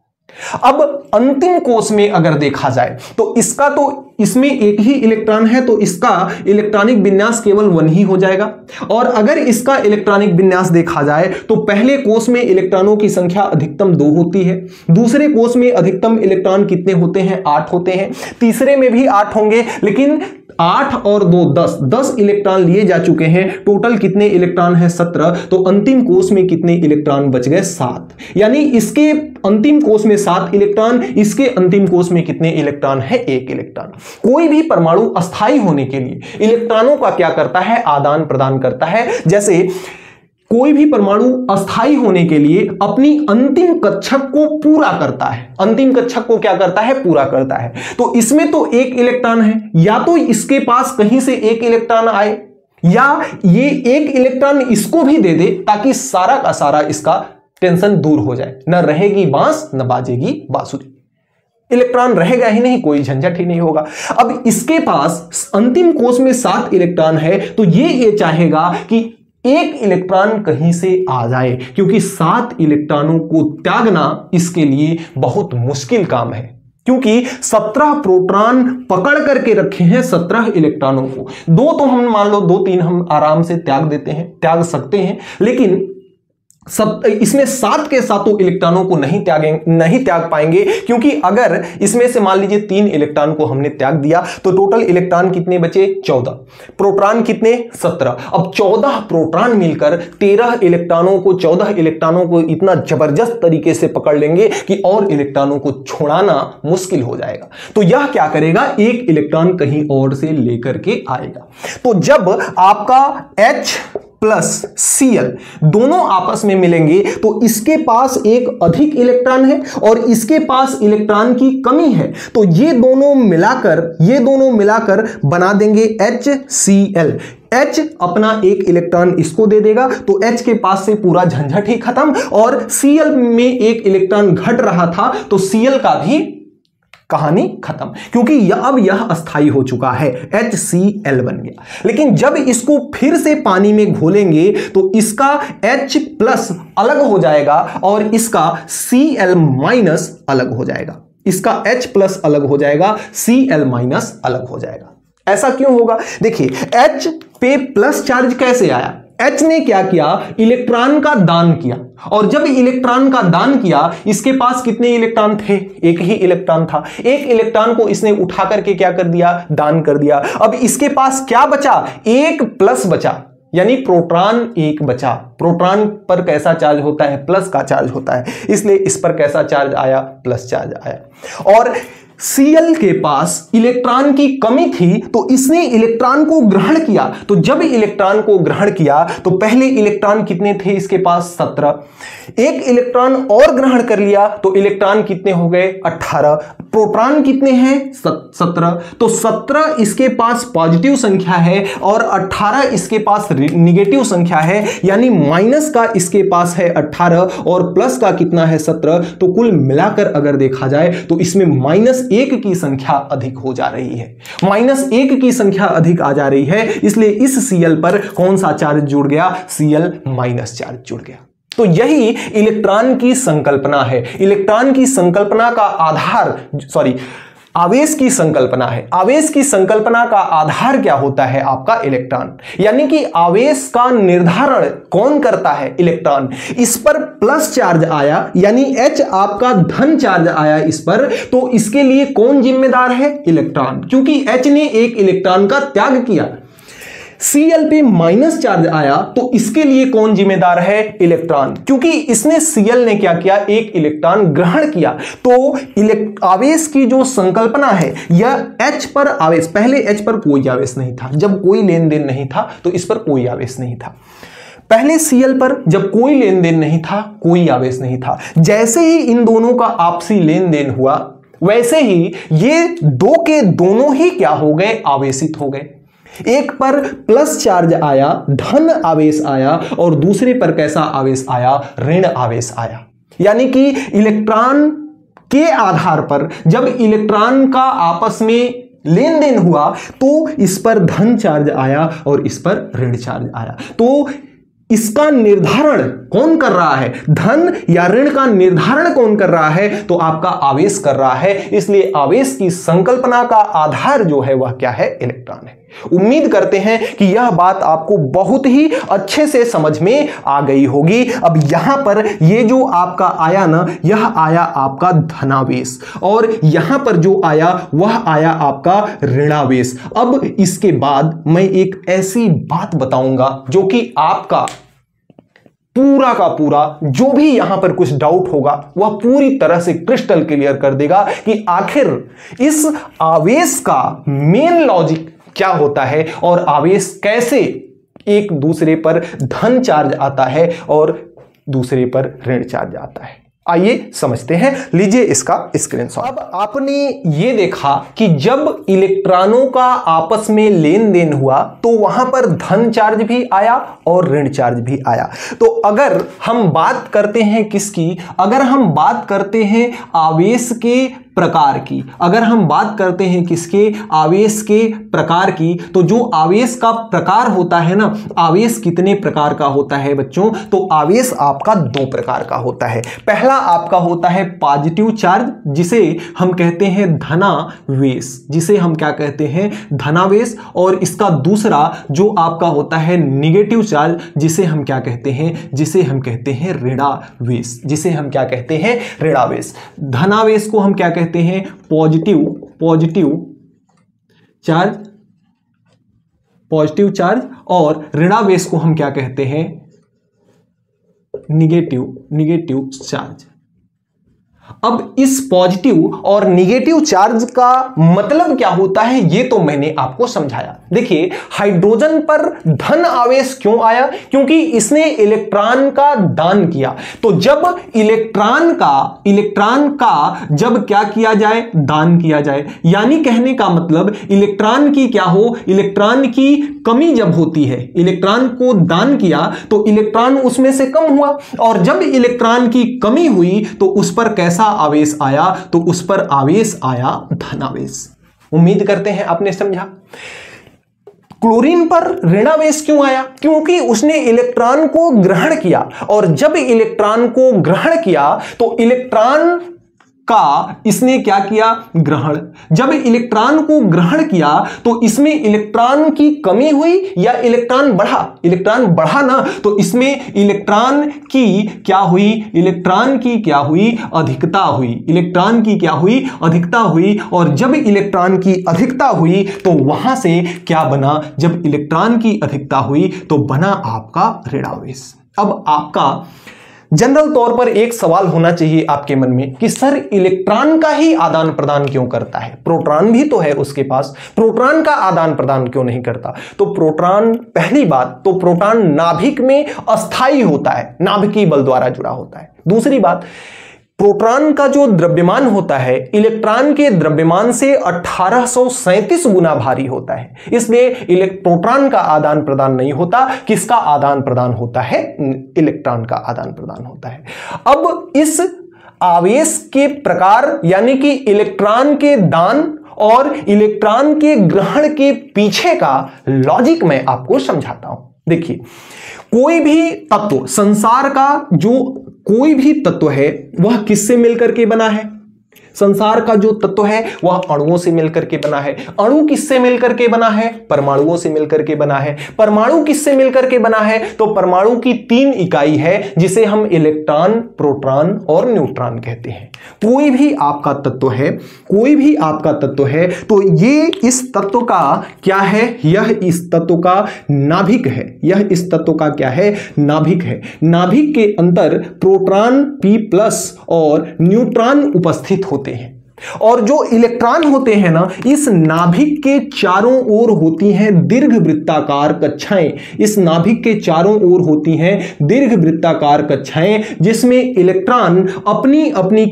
अब अंतिम कोश में अगर देखा जाए तो इसका तो इसमें एक ही इलेक्ट्रॉन है, तो इसका इलेक्ट्रॉनिक विन्यास केवल 1 ही हो जाएगा। और अगर इसका इलेक्ट्रॉनिक विन्यास देखा जाए तो पहले कोश में इलेक्ट्रॉनों की संख्या अधिकतम 2 होती है। दूसरे कोश में अधिकतम इलेक्ट्रॉन कितने होते हैं? 8 होते हैं। तीसरे में भी 8 होंगे, लेकिन 8 और 2 10 इलेक्ट्रॉन लिए जा चुके हैं। टोटल कितने इलेक्ट्रॉन है? 17। तो अंतिम कोश में कितने इलेक्ट्रॉन बच गए? 7। यानी इसके अंतिम कोश में 7 इलेक्ट्रॉन, इसके अंतिम कोश में कितने इलेक्ट्रॉन है? 1 इलेक्ट्रॉन। कोई भी परमाणु अस्थायी होने के लिए इलेक्ट्रॉनों का क्या करता है? आदान प्रदान करता है। जैसे कोई भी परमाणु अस्थायी होने के लिए अपनी अंतिम कक्षक को पूरा करता है। अंतिम कक्षक को क्या करता है? पूरा करता है। तो इसमें तो 1 इलेक्ट्रॉन है, या तो इसके पास कहीं से 1 इलेक्ट्रॉन आए, या ये 1 इलेक्ट्रॉन इसको भी दे दे, ताकि सारा का सारा इसका टेंशन दूर हो जाए। न रहेगी बांस न बाजेगी बांसुरी। इलेक्ट्रॉन रहेगा ही नहीं, कोई झंझट ही नहीं होगा। अब इसके पास अंतिम कोश में 7 इलेक्ट्रॉन है, तो ये चाहेगा कि 1 इलेक्ट्रॉन कहीं से आ जाए, क्योंकि 7 इलेक्ट्रॉनों को त्यागना इसके लिए बहुत मुश्किल काम है। क्योंकि 17 प्रोटॉन पकड़ करके रखे हैं 17 इलेक्ट्रॉनों को। 2 तो हम मान लो 2-3 हम आराम से त्याग सकते हैं, लेकिन इसमें 7 के सातों इलेक्ट्रॉनों को नहीं त्याग पाएंगे, क्योंकि अगर इसमें से मान लीजिए 3 इलेक्ट्रॉन को हमने त्याग दिया तो टोटल इलेक्ट्रॉन कितने बचे? 14। प्रोटॉन कितने? 17। अब 14 प्रोटॉन मिलकर 13 इलेक्ट्रॉनों को इतना जबरदस्त तरीके से पकड़ लेंगे कि और इलेक्ट्रॉनों को छोड़ाना मुश्किल हो जाएगा। तो यह क्या करेगा? 1 इलेक्ट्रॉन कहीं और से लेकर के आएगा। तो जब आपका H+ प्लस Cl दोनों आपस में मिलेंगे तो इसके पास एक अधिक इलेक्ट्रॉन है और इसके पास इलेक्ट्रॉन की कमी है, तो ये दोनों मिलाकर बना देंगे HCl। H अपना एक इलेक्ट्रॉन इसको दे देगा तो H के पास से पूरा झंझट ही खत्म, और Cl में एक इलेक्ट्रॉन घट रहा था तो Cl का भी कहानी खत्म, क्योंकि अब यह अस्थाई हो चुका है, HCl बन गया। लेकिन जब इसको फिर से पानी में घोलेंगे तो इसका H प्लस अलग हो जाएगा और इसका Cl माइनस अलग हो जाएगा, इसका H प्लस अलग हो जाएगा, Cl माइनस अलग हो जाएगा। ऐसा क्यों होगा? देखिए H पे प्लस चार्ज कैसे आया? H ने क्या किया? इलेक्ट्रॉन का दान किया, और जब इलेक्ट्रॉन का दान किया इसके पास कितने इलेक्ट्रॉन थे? एक ही इलेक्ट्रॉन था। एक इलेक्ट्रॉन को इसने उठा करके क्या कर दिया? दान कर दिया। अब इसके पास क्या बचा? एक प्लस बचा, यानी प्रोटॉन एक बचा। प्रोटॉन पर कैसा चार्ज होता है? प्लस का चार्ज होता है, इसलिए इस पर कैसा चार्ज आया? प्लस चार्ज आया। और Cl के पास इलेक्ट्रॉन की कमी थी तो इसने इलेक्ट्रॉन को ग्रहण किया, तो जब इलेक्ट्रॉन को ग्रहण किया तो पहले इलेक्ट्रॉन कितने थे इसके पास? 17। एक इलेक्ट्रॉन और ग्रहण कर लिया तो इलेक्ट्रॉन कितने हो गए? 18। प्रोटॉन कितने हैं? 17। तो 17 इसके पास पॉजिटिव संख्या है और 18 इसके पास निगेटिव संख्या है, यानी माइनस का इसके पास है 18 और प्लस का कितना है? 17। तो कुल मिलाकर अगर देखा जाए तो इसमें -1 की संख्या अधिक हो जा रही है, -1 की संख्या अधिक आ जा रही है, इसलिए इस Cl पर कौन सा चार्ज जुड़ गया? Cl माइनस चार्ज जुड़ गया। तो यही इलेक्ट्रॉन की संकल्पना है। इलेक्ट्रॉन की संकल्पना का आधार, आवेश की संकल्पना है। आवेश की संकल्पना का आधार क्या होता है? आपका इलेक्ट्रॉन, यानी कि आवेश का निर्धारण कौन करता है? इलेक्ट्रॉन। इस पर प्लस चार्ज आया, यानी H आपका धन चार्ज आया इस पर, तो इसके लिए कौन जिम्मेदार है? इलेक्ट्रॉन, क्योंकि H ने एक इलेक्ट्रॉन का त्याग किया। Cl पे माइनस चार्ज आया तो इसके लिए कौन जिम्मेदार है? इलेक्ट्रॉन, क्योंकि इसने Cl ने क्या किया? एक इलेक्ट्रॉन ग्रहण किया। तो आवेश की जो संकल्पना है यह H पर आवेश, पहले H पर कोई आवेश नहीं था, जब कोई लेन देन नहीं था तो इस पर कोई आवेश नहीं था। पहले Cl पर जब कोई लेन देन नहीं था, कोई आवेश नहीं था। जैसे ही इन दोनों का आपसी लेन देन हुआ वैसे ही ये दो के दोनों ही क्या हो गए? आवेशित हो गए। एक पर प्लस चार्ज आया, धन आवेश आया, और दूसरे पर कैसा आवेश आया? ऋण आवेश आया। यानी कि इलेक्ट्रॉन के आधार पर जब इलेक्ट्रॉन का आपस में लेन देन हुआ तो इस पर धन चार्ज आया और इस पर ऋण चार्ज आया। तो इसका निर्धारण कौन कर रहा है? धन या ऋण का निर्धारण कौन कर रहा है? तो आपका आवेश कर रहा है। इसलिए आवेश की संकल्पना का आधार जो है वह क्या है? इलेक्ट्रॉन है। उम्मीद करते हैं कि यह बात आपको बहुत ही अच्छे से समझ में आ गई होगी। अब यहां पर ये जो आपका आया ना, यह आया आपका धनावेश, और यहां पर जो आया वह आया आपका ऋणावेश। अब इसके बाद मैं एक ऐसी बात बताऊंगा जो कि आपका पूरा का पूरा जो भी यहां पर कुछ डाउट होगा वह पूरी तरह से क्रिस्टल क्लियर कर देगा कि आखिर इस आवेश का मेन लॉजिक क्या होता है और आवेश कैसे एक दूसरे पर धन चार्ज आता है और दूसरे पर ऋण चार्ज आता है। आइए समझते हैं, लीजिए इसका स्क्रीनशॉट। अब आपने ये देखा कि जब इलेक्ट्रॉनों का आपस में लेन देन हुआ तो वहां पर धन चार्ज भी आया और ऋण चार्ज भी आया। तो अगर हम बात करते हैं किसकी? अगर हम बात करते हैं आवेश के प्रकार की, अगर हम बात करते हैं किसके? आवेश के प्रकार की, तो जो आवेश का प्रकार होता है ना, आवेश कितने प्रकार का होता है बच्चों? तो आवेश आपका 2 प्रकार का होता है। पहला आपका होता है पॉजिटिव चार्ज, जिसे हम कहते हैं धनावेश, जिसे हम क्या कहते हैं? धनावेश। और इसका दूसरा जो आपका होता है निगेटिव चार्ज, जिसे हम क्या कहते हैं? जिसे हम कहते हैं ऋणावेश, जिसे हम क्या कहते हैं? ऋणावेश। धनावेश को हम क्या कहते हैं? पॉजिटिव चार्ज, और ऋणावेश को हम क्या कहते हैं? Negative charge. अब इस पॉजिटिव और निगेटिव चार्ज का मतलब क्या होता है ये तो मैंने आपको समझाया। देखिए हाइड्रोजन पर धन आवेश क्यों आया, क्योंकि इसने इलेक्ट्रॉन का दान किया। तो जब इलेक्ट्रॉन का जब क्या किया जाए, दान किया जाए, यानी कहने का मतलब इलेक्ट्रॉन की क्या हो, इलेक्ट्रॉन की कमी जब होती है, इलेक्ट्रॉन को दान किया तो इलेक्ट्रॉन उसमें से कम हुआ, और जब इलेक्ट्रॉन की कमी हुई तो उस पर कैसा आवेश आया, तो उस पर आवेश आया धनावेश। उम्मीद करते हैं आपने समझा। क्लोरीन पर ऋणावेश क्यों आया, क्योंकि उसने इलेक्ट्रॉन को ग्रहण किया, और जब इलेक्ट्रॉन को ग्रहण किया तो इलेक्ट्रॉन का इसने क्या किया, ग्रहण। जब इलेक्ट्रॉन को ग्रहण किया तो इसमें इलेक्ट्रॉन की कमी हुई या इलेक्ट्रॉन बढ़ा, इलेक्ट्रॉन बढ़ा ना, तो इसमें इलेक्ट्रॉन की क्या हुई, इलेक्ट्रॉन की क्या हुई, अधिकता हुई, इलेक्ट्रॉन की क्या हुई, अधिकता हुई। और जब इलेक्ट्रॉन की अधिकता हुई तो वहां से क्या बना, जब इलेक्ट्रॉन की अधिकता हुई तो बना आपका ऋणावेश। अब आपका जनरल तौर पर एक सवाल होना चाहिए आपके मन में कि सर इलेक्ट्रॉन का ही आदान प्रदान क्यों करता है, प्रोटॉन भी तो है उसके पास, प्रोटॉन का आदान प्रदान क्यों नहीं करता। तो प्रोटॉन, पहली बात तो प्रोटॉन नाभिक में अस्थायी होता है, नाभिकीय बल द्वारा जुड़ा होता है। दूसरी बात, प्रोटॉन का जो द्रव्यमान होता है इलेक्ट्रॉन के द्रव्यमान से 1837 गुना भारी होता है, इसलिए प्रोटॉन का आदान प्रदान नहीं होता, किसका आदान प्रदान होता है, इलेक्ट्रॉन का आदान प्रदान होता है। अब इस आवेश के प्रकार यानी कि इलेक्ट्रॉन के दान और इलेक्ट्रॉन के ग्रहण के पीछे का लॉजिक मैं आपको समझाता हूं। देखिए कोई भी तत्व, संसार का जो कोई भी तत्व है वह किससे मिलकर के बना है, संसार का जो तत्व है वह अणुओं से मिलकर के बना है। अणु किससे मिलकर के बना है, परमाणुओं से मिलकर के बना है। परमाणु किससे मिलकर के बना है, तो परमाणु की 3 इकाई है जिसे हम इलेक्ट्रॉन, प्रोटॉन और न्यूट्रॉन कहते हैं। कोई भी आपका तत्व है, कोई भी आपका तत्व है तो ये इस तत्व का क्या है, यह इस तत्व का नाभिक है, यह इस तत्व का क्या है, नाभिक है। नाभिक के अंदर प्रोटॉन P+ और न्यूट्रॉन उपस्थित होते हैं, और जो इलेक्ट्रॉन होते हैं ना, इस नाभिक के चारों ओर होती हैं दीर्घ वृत्ताकार कक्षाएं। इस नाभिक के चारों ओर होती हैं दीर्घ वृत्ताकार कक्षाएं, जिसमें इलेक्ट्रॉन अपनी अपनी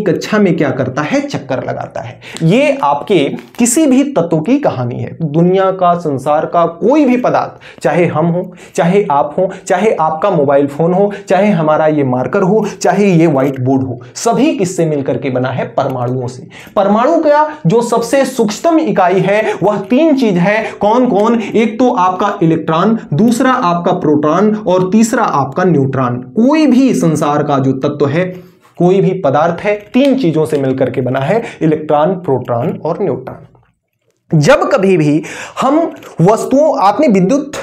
कक्षा में क्या करता है, चक्कर लगाता है। ये आपके किसी भी तत्व की कहानी है। दुनिया का, संसार का कोई भी पदार्थ, चाहे हम हो, चाहे आप हो, चाहे आपका मोबाइल फोन हो, चाहे हमारा ये मार्कर हो, चाहे ये व्हाइट बोर्ड हो, सभी किससे मिलकर के बना है, परमाणुओं से। परमाणु का जो सबसे सूक्ष्म इकाई है वह 3 चीज है। कौन कौन, एक तो आपका इलेक्ट्रॉन, दूसरा आपका प्रोटॉन और तीसरा आपका न्यूट्रॉन। कोई भी संसार का जो तत्व है, कोई भी पदार्थ है, 3 चीजों से मिलकर के बना है, इलेक्ट्रॉन, प्रोटॉन और न्यूट्रॉन। जब कभी भी हम वस्तुओं, आपने विद्युत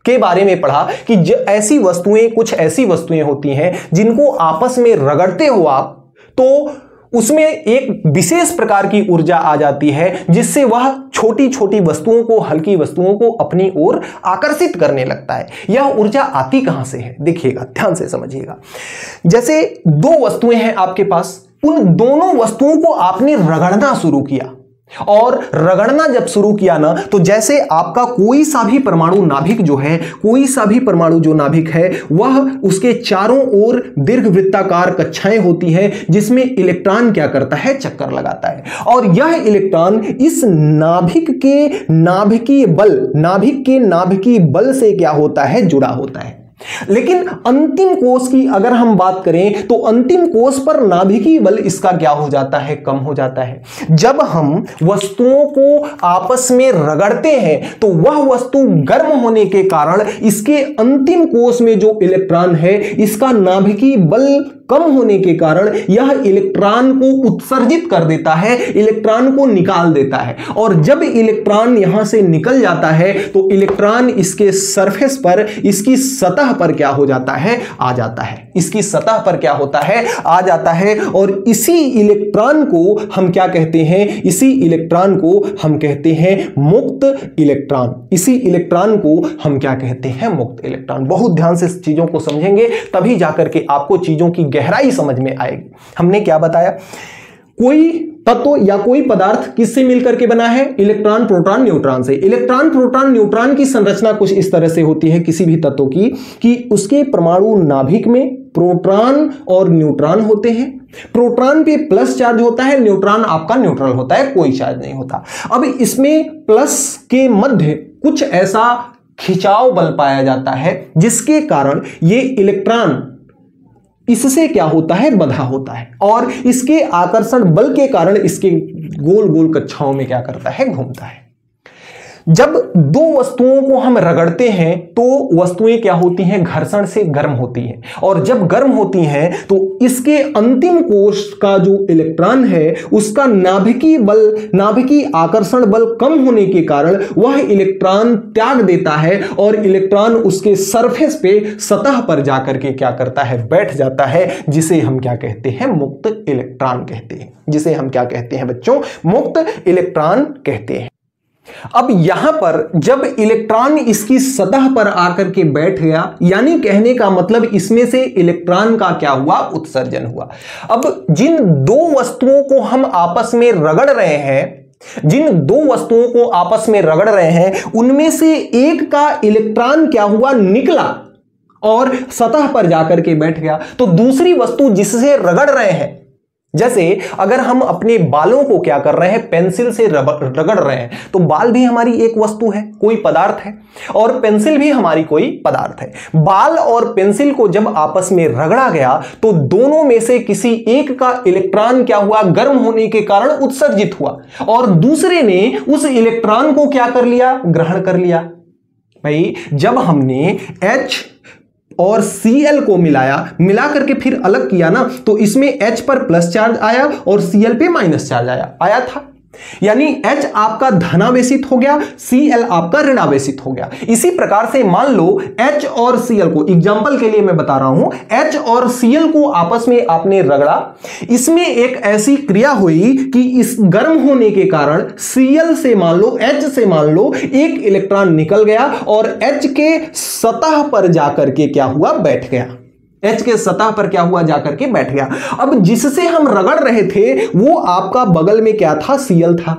के बारे में पढ़ा कि ऐसी वस्तुएं, कुछ ऐसी वस्तुएं होती हैं जिनको आपस में रगड़ते हो आप, तो उसमें एक विशेष प्रकार की ऊर्जा आ जाती है जिससे वह छोटी छोटी वस्तुओं को, हल्की वस्तुओं को अपनी ओर आकर्षित करने लगता है। यह ऊर्जा आती कहां से है, देखिएगा, ध्यान से समझिएगा। जैसे 2 वस्तुएं हैं आपके पास, उन दोनों वस्तुओं को आपने रगड़ना शुरू किया, और रगड़ना जब शुरू किया ना, तो जैसे आपका कोई सा भी परमाणु नाभिक जो है, कोई सा भी परमाणु जो नाभिक है, वह उसके चारों ओर दीर्घवृत्ताकार कक्षाएं होती हैं जिसमें इलेक्ट्रॉन क्या करता है, चक्कर लगाता है। और यह इलेक्ट्रॉन इस नाभिक के नाभिकीय बल से क्या होता है, जुड़ा होता है। लेकिन अंतिम कोश की अगर हम बात करें तो अंतिम कोश पर नाभिकीय बल इसका क्या हो जाता है, कम हो जाता है। जब हम वस्तुओं को आपस में रगड़ते हैं तो वह वस्तु गर्म होने के कारण इसके अंतिम कोश में जो इलेक्ट्रॉन है, इसका नाभिकीय बल कम होने के कारण यह इलेक्ट्रॉन को उत्सर्जित कर देता है, इलेक्ट्रॉन को निकाल देता है। और जब इलेक्ट्रॉन यहां से निकल जाता है तो इलेक्ट्रॉन इसके सरफेस पर, इसकी सतह पर क्या हो जाता है, आ जाता है। इसकी सतह पर क्या होता है, आ जाता है। और इसी इलेक्ट्रॉन को हम क्या कहते हैं, इसी इलेक्ट्रॉन को हम कहते हैं मुक्त इलेक्ट्रॉन। इसी इलेक्ट्रॉन को हम क्या कहते हैं, मुक्त इलेक्ट्रॉन। बहुत ध्यान से चीजों को समझेंगे तभी जाकर के आपको चीजों की गहराई समझ में आएगी। हमने क्या बताया, कोई तत्व या कोई पदार्थ किससे मिलकर के बना है, इलेक्ट्रॉन प्रोटॉन न्यूट्रॉन से। इलेक्ट्रॉन प्रोटॉन न्यूट्रॉन की संरचना कुछ इस तरह से होती है किसी भी तत्व की कि उसके परमाणु नाभिक में प्रोटॉन और न्यूट्रॉन होते हैं। प्रोटॉन पे प्लस चार्ज होता है, न्यूट्रॉन आपका न्यूट्रल होता है, कोई चार्ज नहीं होता। अब इसमें प्लस के मध्य कुछ ऐसा खिंचाव बल पाया जाता है जिसके कारण ये इलेक्ट्रॉन इससे क्या होता है, बंधा होता है, और इसके आकर्षण बल के कारण इसके गोल गोल कक्षाओं में क्या करता है, घूमता है। जब दो वस्तुओं को हम रगड़ते हैं तो वस्तुएं क्या होती हैं, घर्षण से गर्म होती हैं, और जब गर्म होती हैं तो इसके अंतिम कोश का जो इलेक्ट्रॉन है उसका नाभिकीय बल, नाभिकीय आकर्षण बल कम होने के कारण वह इलेक्ट्रॉन त्याग देता है और इलेक्ट्रॉन उसके सरफेस पे, सतह पर जाकर के क्या करता है, बैठ जाता है, जिसे हम क्या कहते हैं, मुक्त इलेक्ट्रॉन कहते हैं। जिसे हम क्या कहते हैं बच्चों, मुक्त इलेक्ट्रॉन कहते हैं। अब यहां पर जब इलेक्ट्रॉन इसकी सतह पर आकर के बैठ गया, यानी कहने का मतलब इसमें से इलेक्ट्रॉन का क्या हुआ, उत्सर्जन हुआ। अब जिन दो वस्तुओं को हम आपस में रगड़ रहे हैं, जिन दो वस्तुओं को आपस में रगड़ रहे हैं, उनमें से एक का इलेक्ट्रॉन क्या हुआ, निकला और सतह पर जाकर के बैठ गया। तो दूसरी वस्तु जिससे रगड़ रहे हैं, जैसे अगर हम अपने बालों को क्या कर रहे हैं, पेंसिल से रगड़ रहे हैं, तो बाल भी हमारी एक वस्तु है, कोई पदार्थ है, और पेंसिल भी हमारी कोई पदार्थ है। बाल और पेंसिल को जब आपस में रगड़ा गया तो दोनों में से किसी एक का इलेक्ट्रॉन क्या हुआ, गर्म होने के कारण उत्सर्जित हुआ, और दूसरे ने उस इलेक्ट्रॉन को क्या कर लिया, ग्रहण कर लिया। भाई जब हमने H और Cl को मिला करके फिर अलग किया ना, तो इसमें H पर प्लस चार्ज आया और Cl पे माइनस चार्ज आया था। यानी H आपका धनावेशित हो गया, Cl आपका ऋणावेशित हो गया। इसी प्रकार से मान लो H और Cl को, एग्जांपल के लिए मैं बता रहा हूं, H और Cl को आपस में आपने रगड़ा, इसमें एक ऐसी क्रिया हुई कि इस गर्म होने के कारण Cl से मान लो, H से मान लो एक इलेक्ट्रॉन निकल गया और H के सतह पर जाकर के क्या हुआ, बैठ गया। H के सतह पर क्या हुआ, जाकर के बैठ गया। अब जिससे हम रगड़ रहे थे वो आपका बगल में क्या था, Cl था।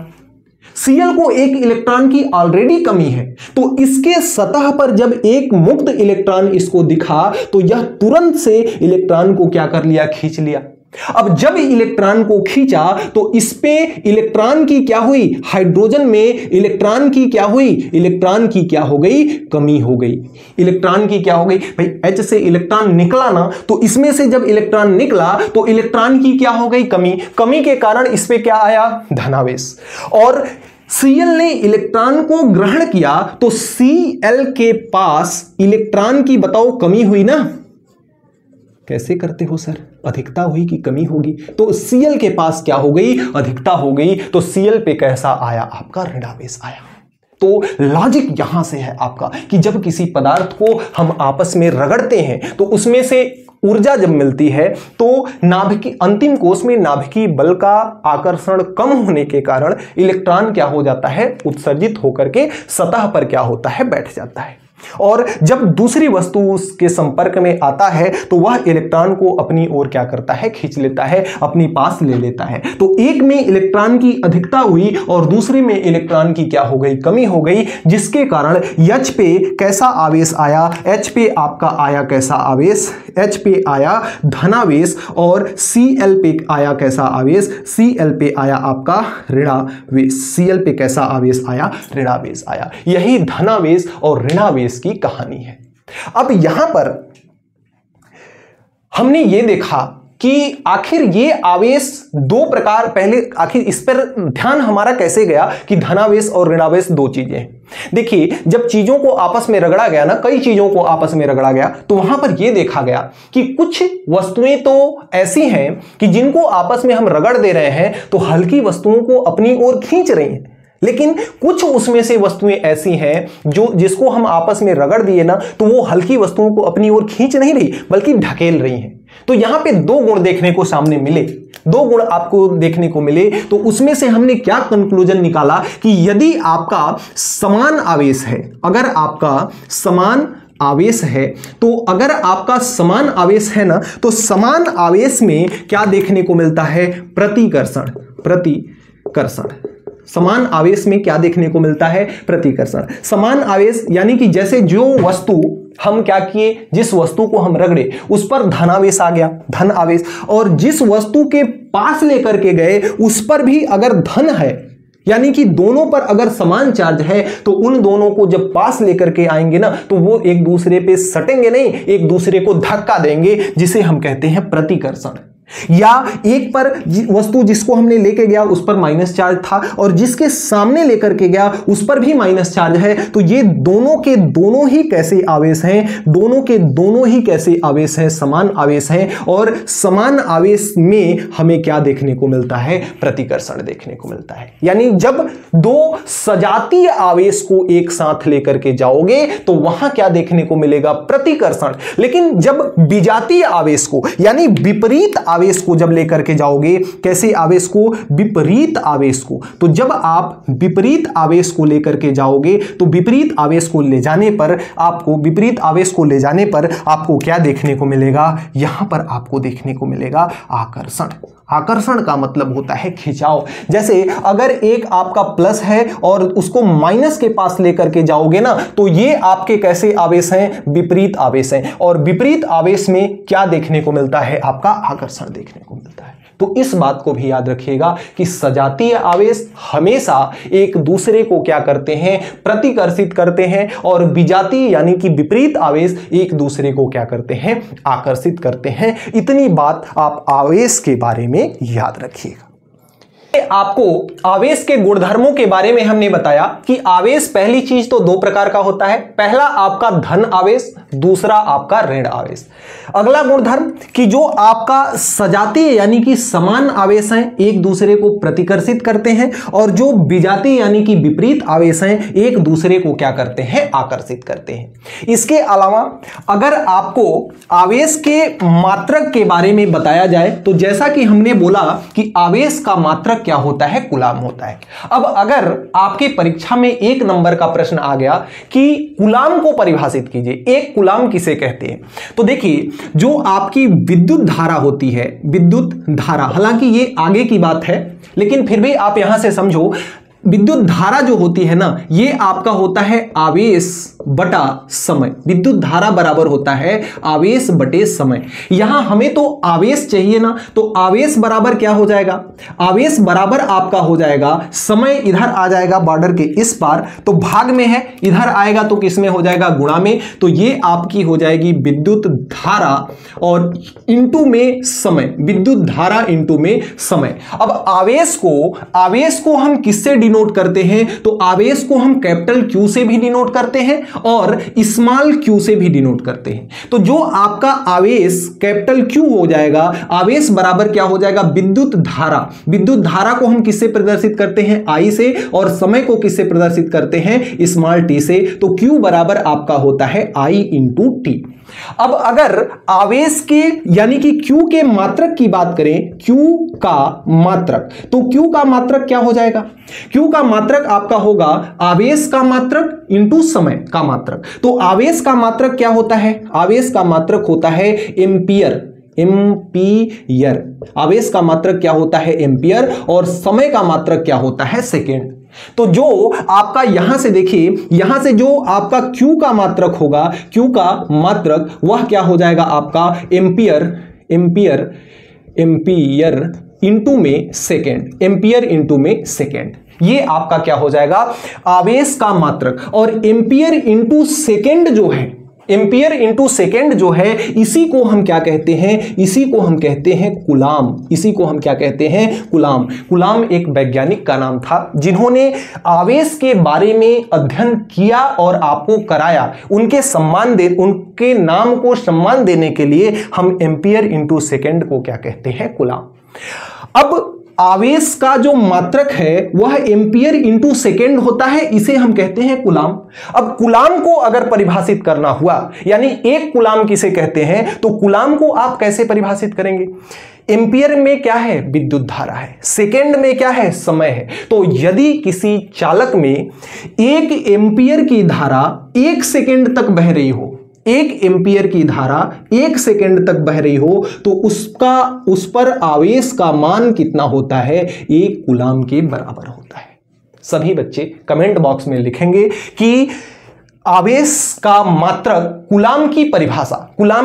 Cl को एक इलेक्ट्रॉन की ऑलरेडी कमी है, तो इसके सतह पर जब एक मुक्त इलेक्ट्रॉन इसको दिखा तो यह तुरंत से इलेक्ट्रॉन को क्या कर लिया, खींच लिया। अब जब इलेक्ट्रॉन को खींचा तो इस पे इलेक्ट्रॉन की क्या हुई, हाइड्रोजन में इलेक्ट्रॉन की क्या हुई, इलेक्ट्रॉन की क्या हो गई, कमी हो गई। इलेक्ट्रॉन की क्या हो गई, भाई H से इलेक्ट्रॉन निकला ना, तो इसमें से जब इलेक्ट्रॉन निकला तो इलेक्ट्रॉन की क्या हो गई, कमी के कारण इस पे क्या आया, धनावेश। और Cl ने इलेक्ट्रॉन को ग्रहण किया तो Cl के पास इलेक्ट्रॉन की बताओ कमी हुई ना, कैसे करते हो सर, अधिकता हुई कि कमी होगी, तो Cl के पास क्या हो गई, अधिकता हो गई, तो Cl पे कैसा आया, आपका ऋणावेश आया। तो लॉजिक यहां से है आपका कि जब किसी पदार्थ को हम आपस में रगड़ते हैं तो उसमें से ऊर्जा जब मिलती है तो नाभिकीय अंतिम कोश में नाभिकीय बल का आकर्षण कम होने के कारण इलेक्ट्रॉन क्या हो जाता है, उत्सर्जित होकर के सतह पर क्या होता है, बैठ जाता है। और जब दूसरी वस्तु उसके संपर्क में आता है तो वह इलेक्ट्रॉन को अपनी ओर क्या करता है, खींच लेता है, अपनी पास ले लेता है। तो एक में इलेक्ट्रॉन की अधिकता हुई और दूसरे में इलेक्ट्रॉन की क्या हो गई, कमी हो गई, जिसके कारण H पे कैसा आवेश आया, H पे आपका आया कैसा आवेश, H पे आया धनावेश, और Cl पे आया कैसा आवेश, Cl पे आया आपका ऋणावेश। Cl पे कैसा आवेश आया, ऋणावेश आया। यही धनावेश और ऋणावेश की कहानी है। अब यहां पर हमने ये देखा कि आखिर ये आवेश दो प्रकार, पहले आखिर इस पर ध्यान हमारा कैसे गया कि धनावेश और ऋणावेश दो चीजें हैं। देखिए जब चीजों को आपस में रगड़ा गया ना, कई चीजों को आपस में रगड़ा गया, तो वहां पर यह देखा गया कि कुछ वस्तुएं तो ऐसी हैं कि जिनको आपस में हम रगड़ दे रहे हैं तो हल्की वस्तुओं को अपनी ओर खींच रही हैं, लेकिन कुछ उसमें से वस्तुएं ऐसी हैं जो जिसको हम आपस में रगड़ दिए ना तो वो हल्की वस्तुओं को अपनी ओर खींच नहीं रही बल्कि ढकेल रही हैं। तो यहां पे दो गुण देखने को सामने मिले, दो गुण आपको देखने को मिले। तो उसमें से हमने क्या कंक्लूजन निकाला कि यदि आपका समान आवेश है, अगर आपका समान आवेश है, तो अगर आपका समान आवेश है ना, तो समान आवेश में क्या देखने को मिलता है? प्रतिकर्षण। प्रतिकर्षण, समान आवेश में क्या देखने को मिलता है? प्रतिकर्षण। समान आवेश यानी कि जैसे जो वस्तु हम क्या किए, जिस वस्तु को हम रगड़े उस पर धन आवेश आ गया, धन आवेश, और जिस वस्तु के पास लेकर के गए उस पर भी अगर धन है, यानी कि दोनों पर अगर समान चार्ज है, तो उन दोनों को जब पास लेकर के आएंगे ना, तो वो एक दूसरे पे सटेंगे नहीं, एक दूसरे को धक्का देंगे, जिसे हम कहते हैं प्रतिकर्षण। या एक पर वस्तु जिसको हमने लेके गया उस पर माइनस चार्ज था और जिसके सामने लेकर के गया उस पर भी माइनस चार्ज है, तो ये दोनों के दोनों ही कैसे आवेश हैं? दोनों के दोनों ही कैसे आवेश हैं? समान आवेश हैं। और समान आवेश में हमें क्या देखने को मिलता है? प्रतिकर्षण देखने को मिलता है। यानी जब दो सजातीय आवेश को एक साथ लेकर के जाओगे तो वहां क्या देखने को मिलेगा? प्रतिकर्षण। लेकिन जब विजातीय आवेश को यानी विपरीत आवेश को जब लेकर के जाओगे, कैसे आवेश को? विपरीत आवेश को। तो जब आप विपरीत आवेश को लेकर के जाओगे तो विपरीत आवेश को ले जाने पर आपको क्या देखने को मिलेगा? यहां पर आपको देखने को मिलेगा आकर्षण। आकर्षण का मतलब होता है खिंचाव। जैसे अगर एक आपका प्लस है और उसको माइनस के पास लेकर के जाओगे ना, तो ये आपके कैसे आवेश हैं? विपरीत आवेश हैं। और विपरीत आवेश में क्या देखने को मिलता है? आपका आकर्षण देखने को मिलता है। तो इस बात को भी याद रखिएगा कि सजातीय आवेश हमेशा एक दूसरे को क्या करते हैं? प्रतिकर्षित करते हैं, और विजातीय यानी कि विपरीत आवेश एक दूसरे को क्या करते हैं? आकर्षित करते हैं। इतनी बात आप आवेश के बारे में याद रखिएगा। आपको आवेश के गुणधर्मों के बारे में हमने बताया कि आवेश पहली चीज तो दो प्रकार का होता है। पहला आपका धन आवेश, दूसरा आपका ऋण आवेश। अगला गुणधर्म कि जो आपका सजातीय यानी कि समान आवेश हैं एक दूसरे को प्रतिकर्षित करते हैं, और जो विजातीय यानी कि विपरीत आवेश हैं एक दूसरे को क्या करते हैं? आकर्षित करते हैं। इसके अलावा अगर आपको आवेश के मात्रक के बारे में बताया जाए, तो जैसा कि हमने बोला कि आवेश का मात्रक क्या होता है? कूलाम होता है। अब अगर आपके परीक्षा में 1 नंबर का प्रश्न आ गया कि कूलाम को परिभाषित कीजिए, एक कूलाम किसे कहते हैं? तो देखिए, जो आपकी विद्युत धारा होती है, विद्युत धारा, हालांकि ये आगे की बात है लेकिन फिर भी आप यहां से समझो, विद्युत धारा जो होती है ना, ये आपका होता है आवेश बटा समय। विद्युत धारा बराबर होता है आवेश बटे समय। यहां हमें तो आवेश चाहिए ना, तो आवेश बराबर क्या हो जाएगा? आवेश बराबर आपका हो जाएगा समय, इधर आ जाएगा बॉर्डर के इस पार, तो भाग में है, इधर आएगा तो किस में हो जाएगा? गुणा में। तो ये आपकी हो जाएगी विद्युत धारा और इंटू में समय, विद्युत धारा इंटू में समय। अब आवेश को हम किससे डिनोट करते हैं? तो आवेश को हम कैपिटल Q से भी डिनोट करते हैं और स्मॉल q से भी डिनोट करते हैं। तो जो आपका आवेश कैपिटल Q हो जाएगा, आवेश बराबर क्या हो जाएगा? विद्युत धारा। विद्युत धारा को हम किससे प्रदर्शित करते हैं? I से, और समय को किससे प्रदर्शित करते हैं? स्मॉल t से। तो Q बराबर आपका होता है I इंटू टी। अब अगर आवेश के यानी कि Q के मात्रक की बात करें, Q का मात्रक, तो Q का मात्रक क्या हो जाएगा? Q का मात्रक आपका होगा आवेश का मात्रक इंटू समय का मात्रक। तो आवेश का मात्रक क्या होता है? आवेश का मात्रक होता है एम्पियर। आवेश का मात्रक क्या होता है? एम्पियर। और समय का मात्रक क्या होता है? सेकेंड। तो जो आपका यहां से देखिए, यहां से जो आपका Q का मात्रक होगा, Q का मात्रक वह क्या हो जाएगा? आपका एम्पियर इंटू में सेकेंड, एम्पियर इंटू में सेकेंड। ये आपका क्या हो जाएगा? आवेश का मात्रक। और एम्पियर इंटू सेकेंड जो है, एम्पियर इंटू सेकेंड जो है, इसी को हम क्या कहते हैं? इसी को हम कहते हैं कूलाम। इसी को हम क्या कहते हैं? कूलाम। कूलाम एक वैज्ञानिक का नाम था जिन्होंने आवेश के बारे में अध्ययन किया और आपको कराया। उनके नाम को सम्मान देने के लिए हम एम्पियर इंटू सेकेंड को क्या कहते हैं? कूलाम। अब आवेश का जो मात्रक है वह एम्पियर इंटू सेकेंड होता है, इसे हम कहते हैं कूलाम। अब कूलाम को अगर परिभाषित करना हुआ, यानी एक कूलाम किसे कहते हैं, तो कूलाम को आप कैसे परिभाषित करेंगे? एम्पियर में क्या है? विद्युत धारा है। सेकेंड में क्या है? समय है। तो यदि किसी चालक में 1 एम्पियर की धारा 1 सेकेंड तक बह रही हो, 1 एम्पियर की धारा 1 सेकेंड तक बह रही हो तो उस पर आवेश का मान कितना होता है? 1 कूलाम के बराबर होता है। सभी बच्चे कमेंट बॉक्स में लिखेंगे कि आवेश का मात्रक, कूलाम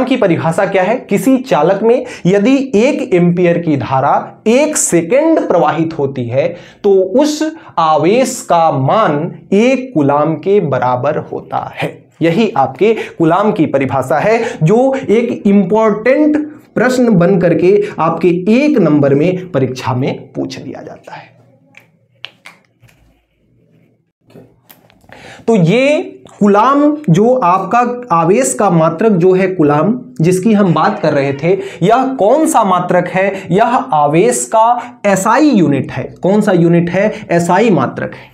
की परिभाषा क्या है? किसी चालक में यदि 1 एम्पियर की धारा 1 सेकेंड प्रवाहित होती है तो उस आवेश का मान 1 कूलाम के बराबर होता है। यही आपके कूलाम की परिभाषा है, जो एक इंपॉर्टेंट प्रश्न बन करके आपके 1 नंबर में परीक्षा में पूछ लिया जाता है। तो ये कूलाम, जो आपका आवेश का मात्रक जो है कूलाम, जिसकी हम बात कर रहे थे, यह कौन सा मात्रक है? यह आवेश का एसआई यूनिट है। कौन सा यूनिट है? एसआई मात्रक है।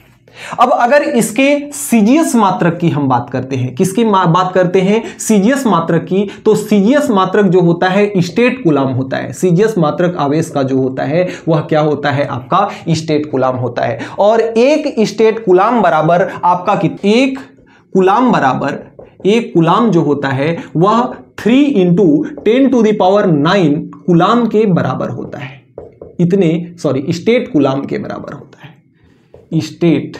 अब अगर इसके सीजीएस मात्रक की हम बात करते हैं, किसकी बात करते हैं? सीजीएस मात्रक की। तो सीजीएस मात्रक जो होता है स्टेट कूलाम होता है। सीजीएस मात्रक आवेश का जो होता है वह क्या होता है? आपका स्टेट कूलाम होता है। और 1 स्टेट कूलाम बराबर आपका 1 कूलाम जो होता है वह 3 × 10⁹ कूलाम के बराबर होता है। स्टेट कूलाम के बराबर होता है। स्टेट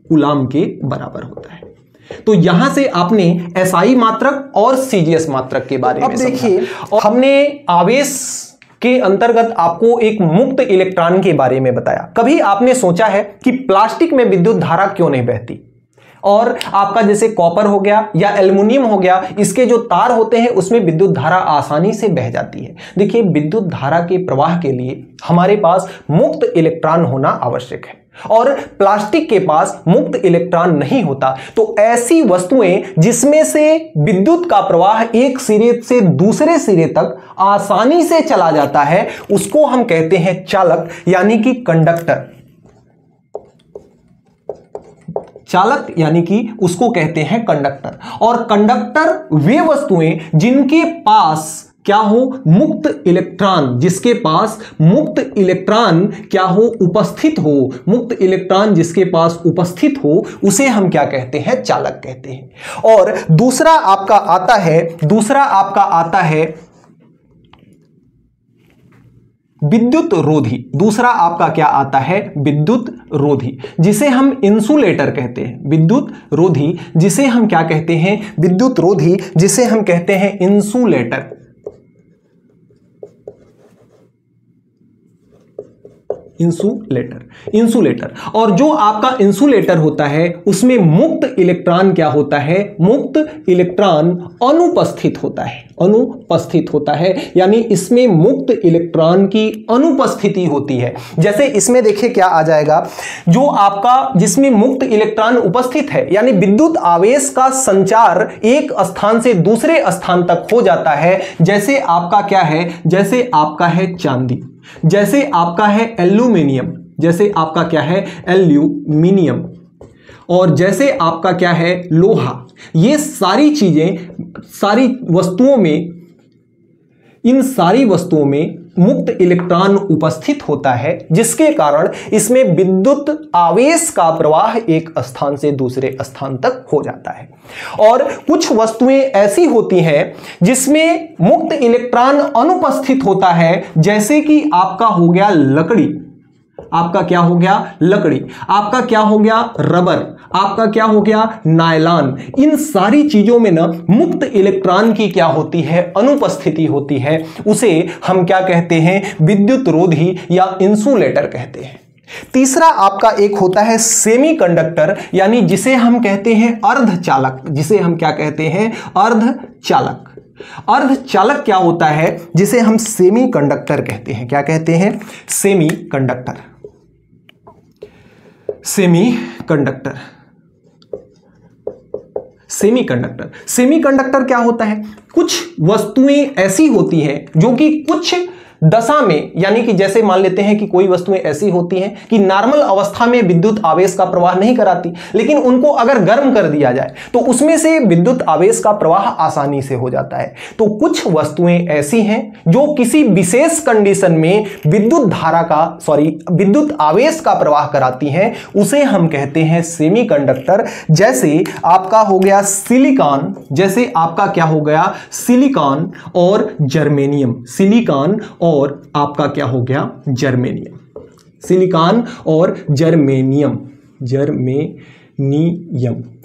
कूलाम के बराबर होता है। तो यहां से आपने एसआई मात्रक और सीजीएस मात्रक के बारे में देखिए, हमने आवेश के अंतर्गत आपको एक मुक्त इलेक्ट्रॉन के बारे में बताया। कभी आपने सोचा है कि प्लास्टिक में विद्युत धारा क्यों नहीं बहती? और आपका जैसे कॉपर हो गया या एल्युमिनियम हो गया, इसके जो तार होते हैं उसमें विद्युत धारा आसानी से बह जाती है। देखिए, विद्युत धारा के प्रवाह के लिए हमारे पास मुक्त इलेक्ट्रॉन होना आवश्यक है और प्लास्टिक के पास मुक्त इलेक्ट्रॉन नहीं होता। तो ऐसी वस्तुएं जिसमें से विद्युत का प्रवाह एक सिरे से दूसरे सिरे तक आसानी से चला जाता है, उसको हम कहते हैं चालक, यानी कि कंडक्टर। चालक यानी कि उसको कहते हैं कंडक्टर। और कंडक्टर वे वस्तुएं जिनके पास क्या हो? मुक्त इलेक्ट्रॉन, जिसके पास मुक्त इलेक्ट्रॉन क्या हो? उपस्थित हो। मुक्त इलेक्ट्रॉन जिसके पास उपस्थित हो उसे हम क्या कहते हैं? चालक कहते हैं। और दूसरा आपका आता है विद्युत रोधी। दूसरा आपका क्या आता है? विद्युत रोधी, जिसे हम इंसुलेटर कहते हैं। विद्युत रोधी जिसे हम क्या कहते हैं? विद्युत रोधी जिसे हम कहते हैं इंसुलेटर। इंसुलेटर। और जो आपका इंसुलेटर होता है उसमें मुक्त इलेक्ट्रॉन क्या होता है? मुक्त इलेक्ट्रॉन अनुपस्थित होता है। यानी इसमें मुक्त इलेक्ट्रॉन की अनुपस्थिति होती है। जैसे इसमें देखिए क्या आ जाएगा, जो आपका जिसमें मुक्त इलेक्ट्रॉन उपस्थित है, यानी विद्युत आवेश का संचार एक स्थान से दूसरे स्थान तक हो जाता है। जैसे आपका क्या है? जैसे आपका है चांदी, जैसे आपका है एल्यूमिनियम, जैसे आपका क्या है? एल्यूमिनियम, और जैसे आपका क्या है? लोहा। ये सारी चीजें, सारी वस्तुओं में, इन सारी वस्तुओं में मुक्त इलेक्ट्रॉन उपस्थित होता है, जिसके कारण इसमें विद्युत आवेश का प्रवाह एक स्थान से दूसरे स्थान तक हो जाता है। और कुछ वस्तुएं ऐसी होती हैं जिसमें मुक्त इलेक्ट्रॉन अनुपस्थित होता है, जैसे कि आपका हो गया लकड़ी, आपका क्या हो गया? लकड़ी, आपका क्या हो गया? रबर, आपका क्या हो गया? नायलॉन। इन सारी चीजों में ना मुक्त इलेक्ट्रॉन की क्या होती है? अनुपस्थिति होती है। उसे हम क्या कहते हैं? विद्युत रोधी या इंसुलेटर कहते हैं। तीसरा आपका एक होता है सेमीकंडक्टर, यानी जिसे हम कहते हैं अर्धचालक। जिसे हम क्या कहते हैं? अर्धचालक। अर्धचालक क्या होता है? जिसे हम सेमीकंडक्टर कहते हैं। क्या कहते हैं? सेमीकंडक्टर। सेमीकंडक्टर क्या होता है? कुछ वस्तुएं ऐसी होती हैं जो कि कुछ दशा में, यानी कि जैसे मान लेते हैं कि कोई वस्तुएं ऐसी होती हैं कि नॉर्मल अवस्था में विद्युत आवेश का प्रवाह नहीं कराती, लेकिन उनको अगर गर्म कर दिया जाए तो उसमें से विद्युत आवेश का प्रवाह आसानी से हो जाता है। तो कुछ वस्तुएं ऐसी हैं जो किसी विशेष कंडीशन में विद्युत आवेश का प्रवाह कराती हैं, उसे हम कहते हैं सेमीकंडक्टर। जैसे आपका हो गया सिलिकॉन, जैसे आपका क्या हो गया सिलिकॉन और जर्मेनियम, सिलिकॉन और आपका क्या हो गया जर्मेनियम, सिलिकॉन और जर्मेनियम,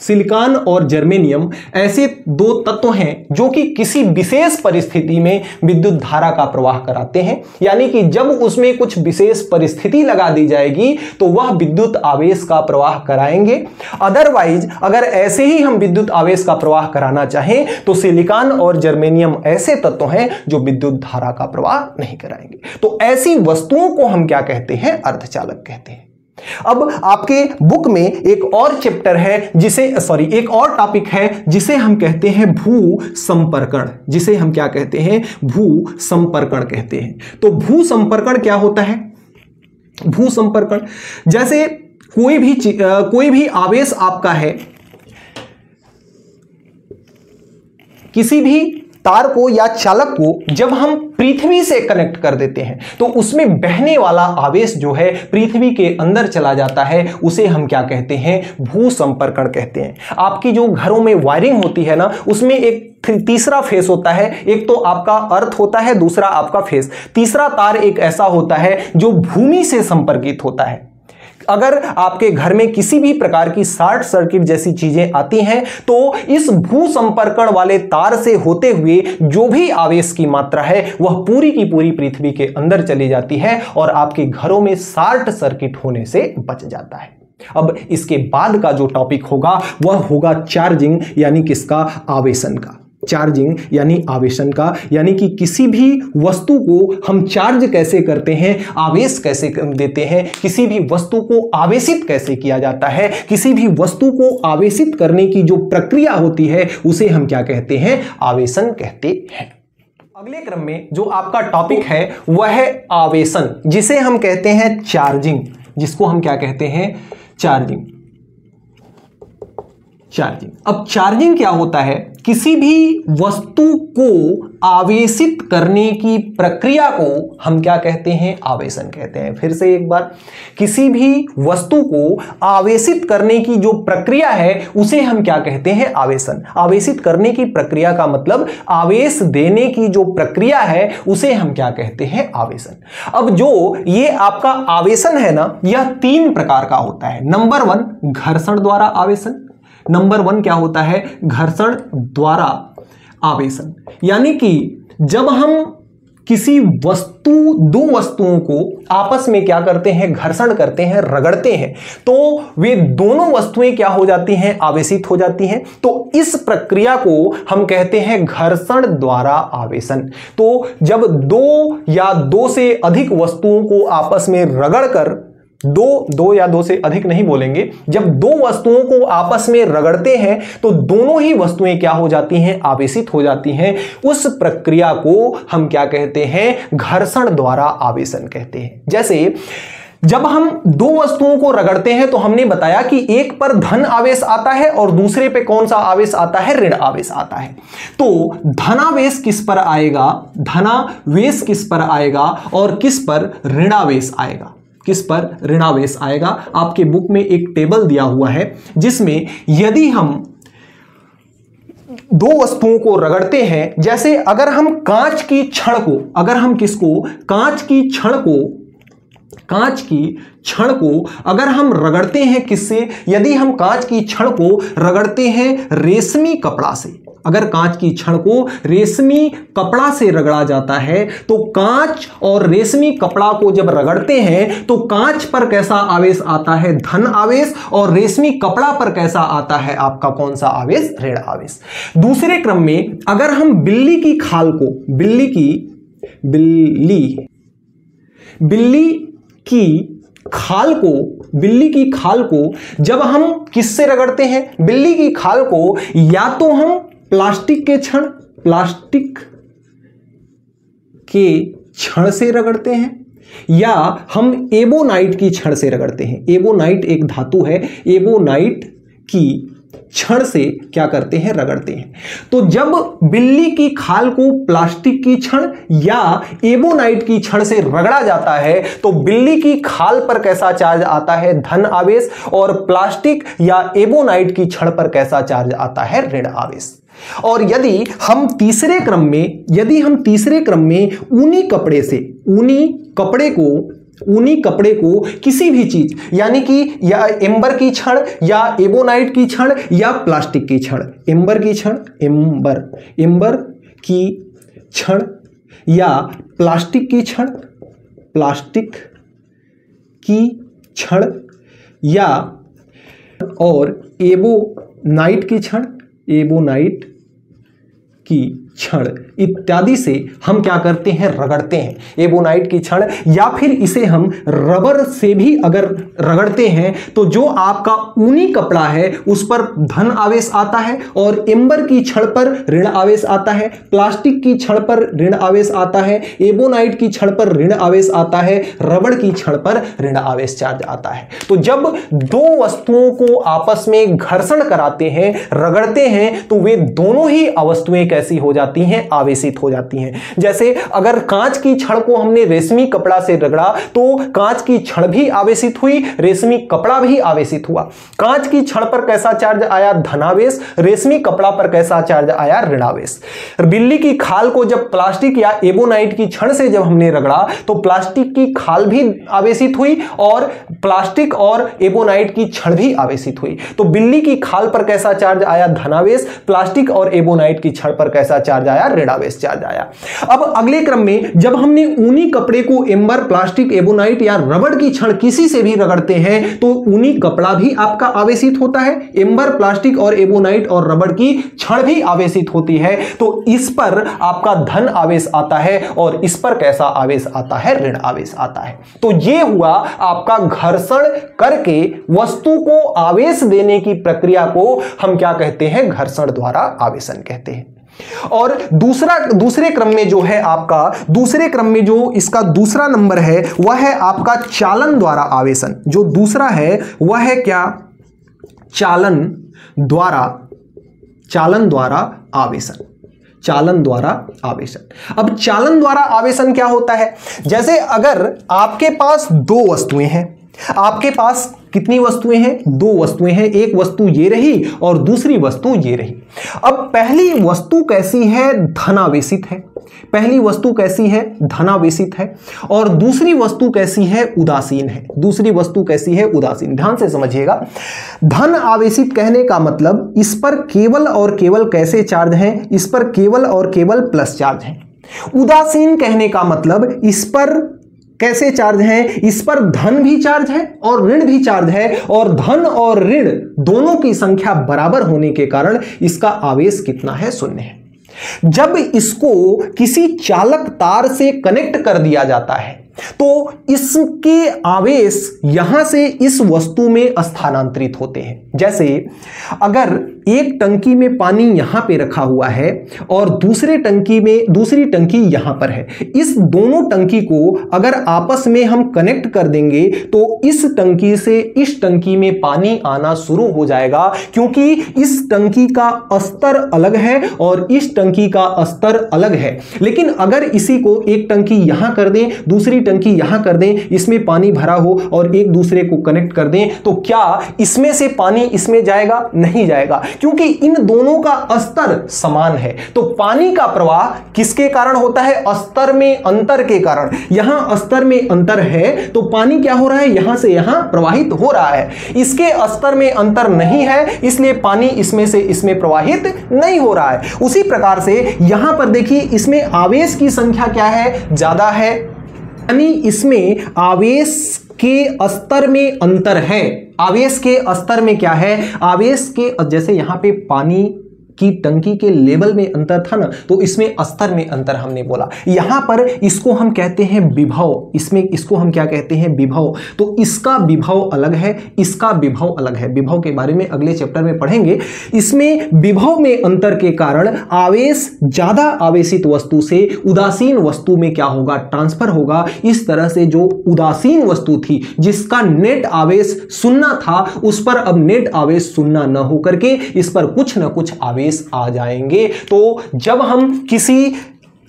सिलिकॉन और जर्मेनियम ऐसे दो तत्व हैं जो कि किसी विशेष परिस्थिति में विद्युत धारा का प्रवाह कराते हैं, यानी कि जब उसमें कुछ विशेष परिस्थिति लगा दी जाएगी तो वह विद्युत आवेश का प्रवाह कराएंगे। अदरवाइज अगर ऐसे ही हम विद्युत आवेश का प्रवाह कराना चाहें तो सिलिकॉन और जर्मेनियम ऐसे तत्व हैं जो विद्युत धारा का प्रवाह नहीं कराएंगे। तो ऐसी वस्तुओं को हम क्या कहते हैं, अर्धचालक कहते हैं। अब आपके बुक में एक और चैप्टर है एक और टॉपिक है जिसे हम कहते हैं भू संपर्कण, जिसे हम क्या कहते हैं, भू संपर्कण कहते हैं। तो भू संपर्कण क्या होता है? भू संपर्कण जैसे कोई भी आवेश आपका है, किसी भी तार को या चालक को जब हम पृथ्वी से कनेक्ट कर देते हैं तो उसमें बहने वाला आवेश जो है पृथ्वी के अंदर चला जाता है, उसे हम क्या कहते हैं, भू संपर्कण कहते हैं। आपकी जो घरों में वायरिंग होती है ना, उसमें एक तीसरा फेस होता है, एक तो आपका अर्थ होता है, दूसरा आपका फेस, तीसरा तार एक ऐसा होता है जो भूमि से संपर्कित होता है। अगर आपके घर में किसी भी प्रकार की शॉर्ट सर्किट जैसी चीजें आती हैं तो इस भू संपर्कण वाले तार से होते हुए जो भी आवेश की मात्रा है वह पूरी की पूरी पृथ्वी के अंदर चली जाती है और आपके घरों में शॉर्ट सर्किट होने से बच जाता है। अब इसके बाद का जो टॉपिक होगा वह होगा चार्जिंग, यानी किसका, आवेशन का। चार्जिंग यानी आवेशन का, यानी कि किसी भी वस्तु को हम चार्ज कैसे करते हैं, आवेश कैसे देते हैं, किसी भी वस्तु को आवेशित कैसे किया जाता है, किसी भी वस्तु को आवेशित करने की जो प्रक्रिया होती है उसे हम क्या कहते हैं, आवेशन कहते हैं। अगले क्रम में जो आपका टॉपिक है वह है आवेशन, जिसे हम कहते हैं चार्जिंग, जिसको हम क्या कहते हैं, चार्जिंग। अब चार्जिंग क्या होता है, किसी भी वस्तु को आवेशित करने की प्रक्रिया को हम क्या कहते हैं, आवेशन कहते हैं। फिर से एक बार, किसी भी वस्तु को आवेशित करने की जो प्रक्रिया है उसे हम क्या कहते हैं, आवेशन। आवेशित करने की प्रक्रिया का मतलब आवेश देने की जो प्रक्रिया है उसे हम क्या कहते हैं, आवेशन। अब जो ये आपका आवेशन है ना, यह 3 प्रकार का होता है। नंबर 1 घर्षण द्वारा आवेशन, नंबर 1 क्या होता है, घर्षण द्वारा आवेशन, यानी कि जब हम किसी दो वस्तुओं को आपस में क्या करते हैं, घर्षण करते हैं, रगड़ते हैं, तो वे दोनों वस्तुएं क्या हो जाती हैं, आवेशित हो जाती हैं। तो इस प्रक्रिया को हम कहते हैं घर्षण द्वारा आवेशन। तो जब 2 या 2 से अधिक वस्तुओं को आपस में रगड़कर, दो या 2 से अधिक नहीं बोलेंगे, जब 2 वस्तुओं को आपस में रगड़ते हैं तो दोनों ही वस्तुएं क्या हो जाती हैं, आवेशित हो जाती हैं। उस प्रक्रिया को हम क्या कहते हैं, घर्षण द्वारा आवेशन कहते हैं। जैसे जब हम 2 वस्तुओं को रगड़ते हैं तो हमने बताया कि एक पर धन आवेश आता है और दूसरे पे कौन सा आवेश आता है, ऋण आवेश आता है। तो धनावेश किस पर आएगा, धनावेश किस पर आएगा और किस पर ऋणावेश आएगा, किस पर ऋणावेश आएगा। आपके बुक में एक टेबल दिया हुआ है जिसमें यदि हम 2 वस्तुओं को रगड़ते हैं, जैसे अगर हम कांच की छड़ को, अगर हम किसको, कांच की छड़ को अगर हम रगड़ते हैं, किससे, यदि हम कांच की छड़ को रगड़ते हैं रेशमी कपड़ा से, अगर कांच की छड़ को रेशमी कपड़ा से रगड़ा जाता है तो कांच और रेशमी कपड़ा को जब रगड़ते हैं तो कांच पर कैसा आवेश आता है, धन आवेश, और रेशमी कपड़ा पर कैसा आता है, आपका कौन सा आवेश, ऋण आवेश। दूसरे क्रम में अगर हम बिल्ली की खाल को, बिल्ली की खाल को जब हम किससे रगड़ते हैं, बिल्ली की खाल को या तो हम प्लास्टिक के छड़ से रगड़ते हैं या हम एबोनाइट की छड़ से रगड़ते हैं। एबोनाइट एक धातु है, एबोनाइट की छड़ से क्या करते हैं, रगड़ते हैं। तो जब बिल्ली की खाल को प्लास्टिक की छड़ या एबोनाइट की छड़ से रगड़ा जाता है तो बिल्ली की खाल पर कैसा चार्ज आता है, धन आवेश, और प्लास्टिक या एबोनाइट की छड़ पर कैसा चार्ज आता है, ऋण आवेश। और यदि हम तीसरे क्रम में ऊनी कपड़े को किसी भी चीज यानी कि या एम्बर की छड़ या एबोनाइट की छड़ या प्लास्टिक की छड़, एम्बर की छड़ या प्लास्टिक की छड़ या और एबोनाइट की छड़ इत्यादि से हम क्या करते हैं, रगड़ते हैं। एबोनाइट की छड़ या फिर इसे हम रबर से भी अगर रगड़ते हैं तो जो आपका ऊनी कपड़ा है उस पर धन आवेश आता है और एम्बर की छड़ पर ऋण आवेश आता है, प्लास्टिक की छड़ पर ऋण आवेश आता है, एबोनाइट की छड़ पर ऋण आवेश आता है, रबड़ की छड़ पर ऋण आवेश चार्ज आता है। तो जब दो वस्तुओं को आपस में घर्षण कराते हैं, रगड़ते हैं, तो वे दोनों ही वस्तुएं कैसी हो जाती हैं, आवेशित हो जाती हैं। जैसे अगर कांच की छड़ को हमने रेशमी कपड़ा से रगड़ा तो कांच की छड़ भी आवेशित हुई, रेशमी कपड़ा भी आवेशित हुआ। कांच की छड़ पर कैसा चार्ज आया, धनावेश, रेशमी कपड़ा पर कैसा चार्ज आया, ऋणावेश। बिल्ली की खाल को जब प्लास्टिक या एबोनाइट की छड़ से जब हमने रगड़ा तो प्लास्टिक की खाल भी आवेशित हुई और प्लास्टिक और एबोनाइट की छड़ भी आवेशित हुई। तो बिल्ली की खाल पर कैसा चार्ज आया, धनावेश, प्लास्टिक और एबोनाइट की छड़ पर कैसा चार्ज आया, ऋणावेश चार्ज आया। अब अगले क्रम में जब हमने ऊनी कपड़े को एम्बर, प्लास्टिक, एबोनाइट या रबड़ की छड़ किसी से भी रगड़ते हैं तो ऊनी कपड़ा भी आपका आवेशित होता है, एम्बर, प्लास्टिक और एबोनाइट और रबड़ की छड़ भी आवेशित होती है। तो इस पर आपका धन आवेश आता है और इस पर कैसा आवेश आता है, ऋण आवेश आता है। तो यह हुआ आपका घर्षण करके वस्तु को आवेश देने की प्रक्रिया को हम क्या कहते हैं, घर्षण द्वारा आवेशन कहते हैं। और दूसरे क्रम में जो है आपका, दूसरे क्रम में जो इसका दूसरा नंबर है वह है आपका चालन द्वारा आवेशन। जो दूसरा है वह है क्या, चालन द्वारा आवेशन। चालन द्वारा आवेशन। अब चालन द्वारा आवेशन क्या होता है, जैसे अगर आपके पास दो वस्तुएं हैं, आपके पास कितनी वस्तुएं हैं, दो वस्तुएं हैं, एक वस्तु ये रही और दूसरी वस्तु ये रही। अब पहली वस्तु कैसी है, धनावेशित है, पहली वस्तु कैसी है, धनावेशित है, और दूसरी वस्तु कैसी है, उदासीन है। दूसरी वस्तु कैसी है, उदासीन। ध्यान से समझिएगा, धन आवेशित कहने का मतलब इस पर केवल और केवल कैसे चार्ज हैं, इस पर केवल और केवल प्लस चार्ज हैं। उदासीन कहने का मतलब इस पर कैसे चार्ज है, इस पर धन भी चार्ज है और ऋण भी चार्ज है, और धन और ऋण दोनों की संख्या बराबर होने के कारण इसका आवेश कितना है, शून्य है। जब इसको किसी चालक तार से कनेक्ट कर दिया जाता है तो इसके आवेश यहां से इस वस्तु में स्थानांतरित होते हैं। जैसे अगर एक टंकी में पानी यहां पे रखा हुआ है और दूसरी टंकी यहां पर है, इस दोनों टंकी को अगर आपस में हम कनेक्ट कर देंगे तो इस टंकी से इस टंकी में पानी आना शुरू हो जाएगा, क्योंकि इस टंकी का स्तर अलग है और इस टंकी का स्तर अलग है। लेकिन अगर इसी को एक टंकी यहां कर दें, दूसरी टंकी यहां कर दें, इसमें पानी भरा हो और एक दूसरे को कनेक्ट कर दें, तो क्या इसमें से पानी इसमें जाएगा? नहीं जाएगा, क्योंकि इन दोनों का स्तर समान है। तो पानी का प्रवाह किसके कारण होता है? स्तर में अंतर के कारण। यहां स्तर में अंतर है तो पानी क्या हो रहा है? यहां से यहां प्रवाहित हो रहा है। इसके स्तर में अंतर नहीं है, इसलिए पानी इसमें से इसमें प्रवाहित नहीं हो रहा है। उसी प्रकार से यहां पर देखिए, इसमें आवेश की संख्या क्या है? ज्यादा है, यानी इसमें आवेश के स्तर में अंतर है। आवेश के स्तर में क्या है? आवेश के, जैसे यहां पे पानी कि टंकी के लेवल में अंतर था ना, तो इसमें स्तर में अंतर हमने बोला। यहां पर इसको हम कहते हैं विभव, इसमें इसको हम क्या कहते हैं, विभव। तो इसका विभव अलग है, इसका विभव अलग है। विभव के बारे में अगले चैप्टर में पढ़ेंगे। इसमें विभव में अंतर के कारण आवेश ज्यादा आवेशित वस्तु से उदासीन वस्तु में क्या होगा, ट्रांसफर होगा। इस तरह से जो उदासीन वस्तु थी जिसका नेट आवेश शून्य था, उस पर अब नेट आवेश शून्य न होकर के इस पर कुछ न कुछ आवेश आ जाएंगे। तो जब हम किसी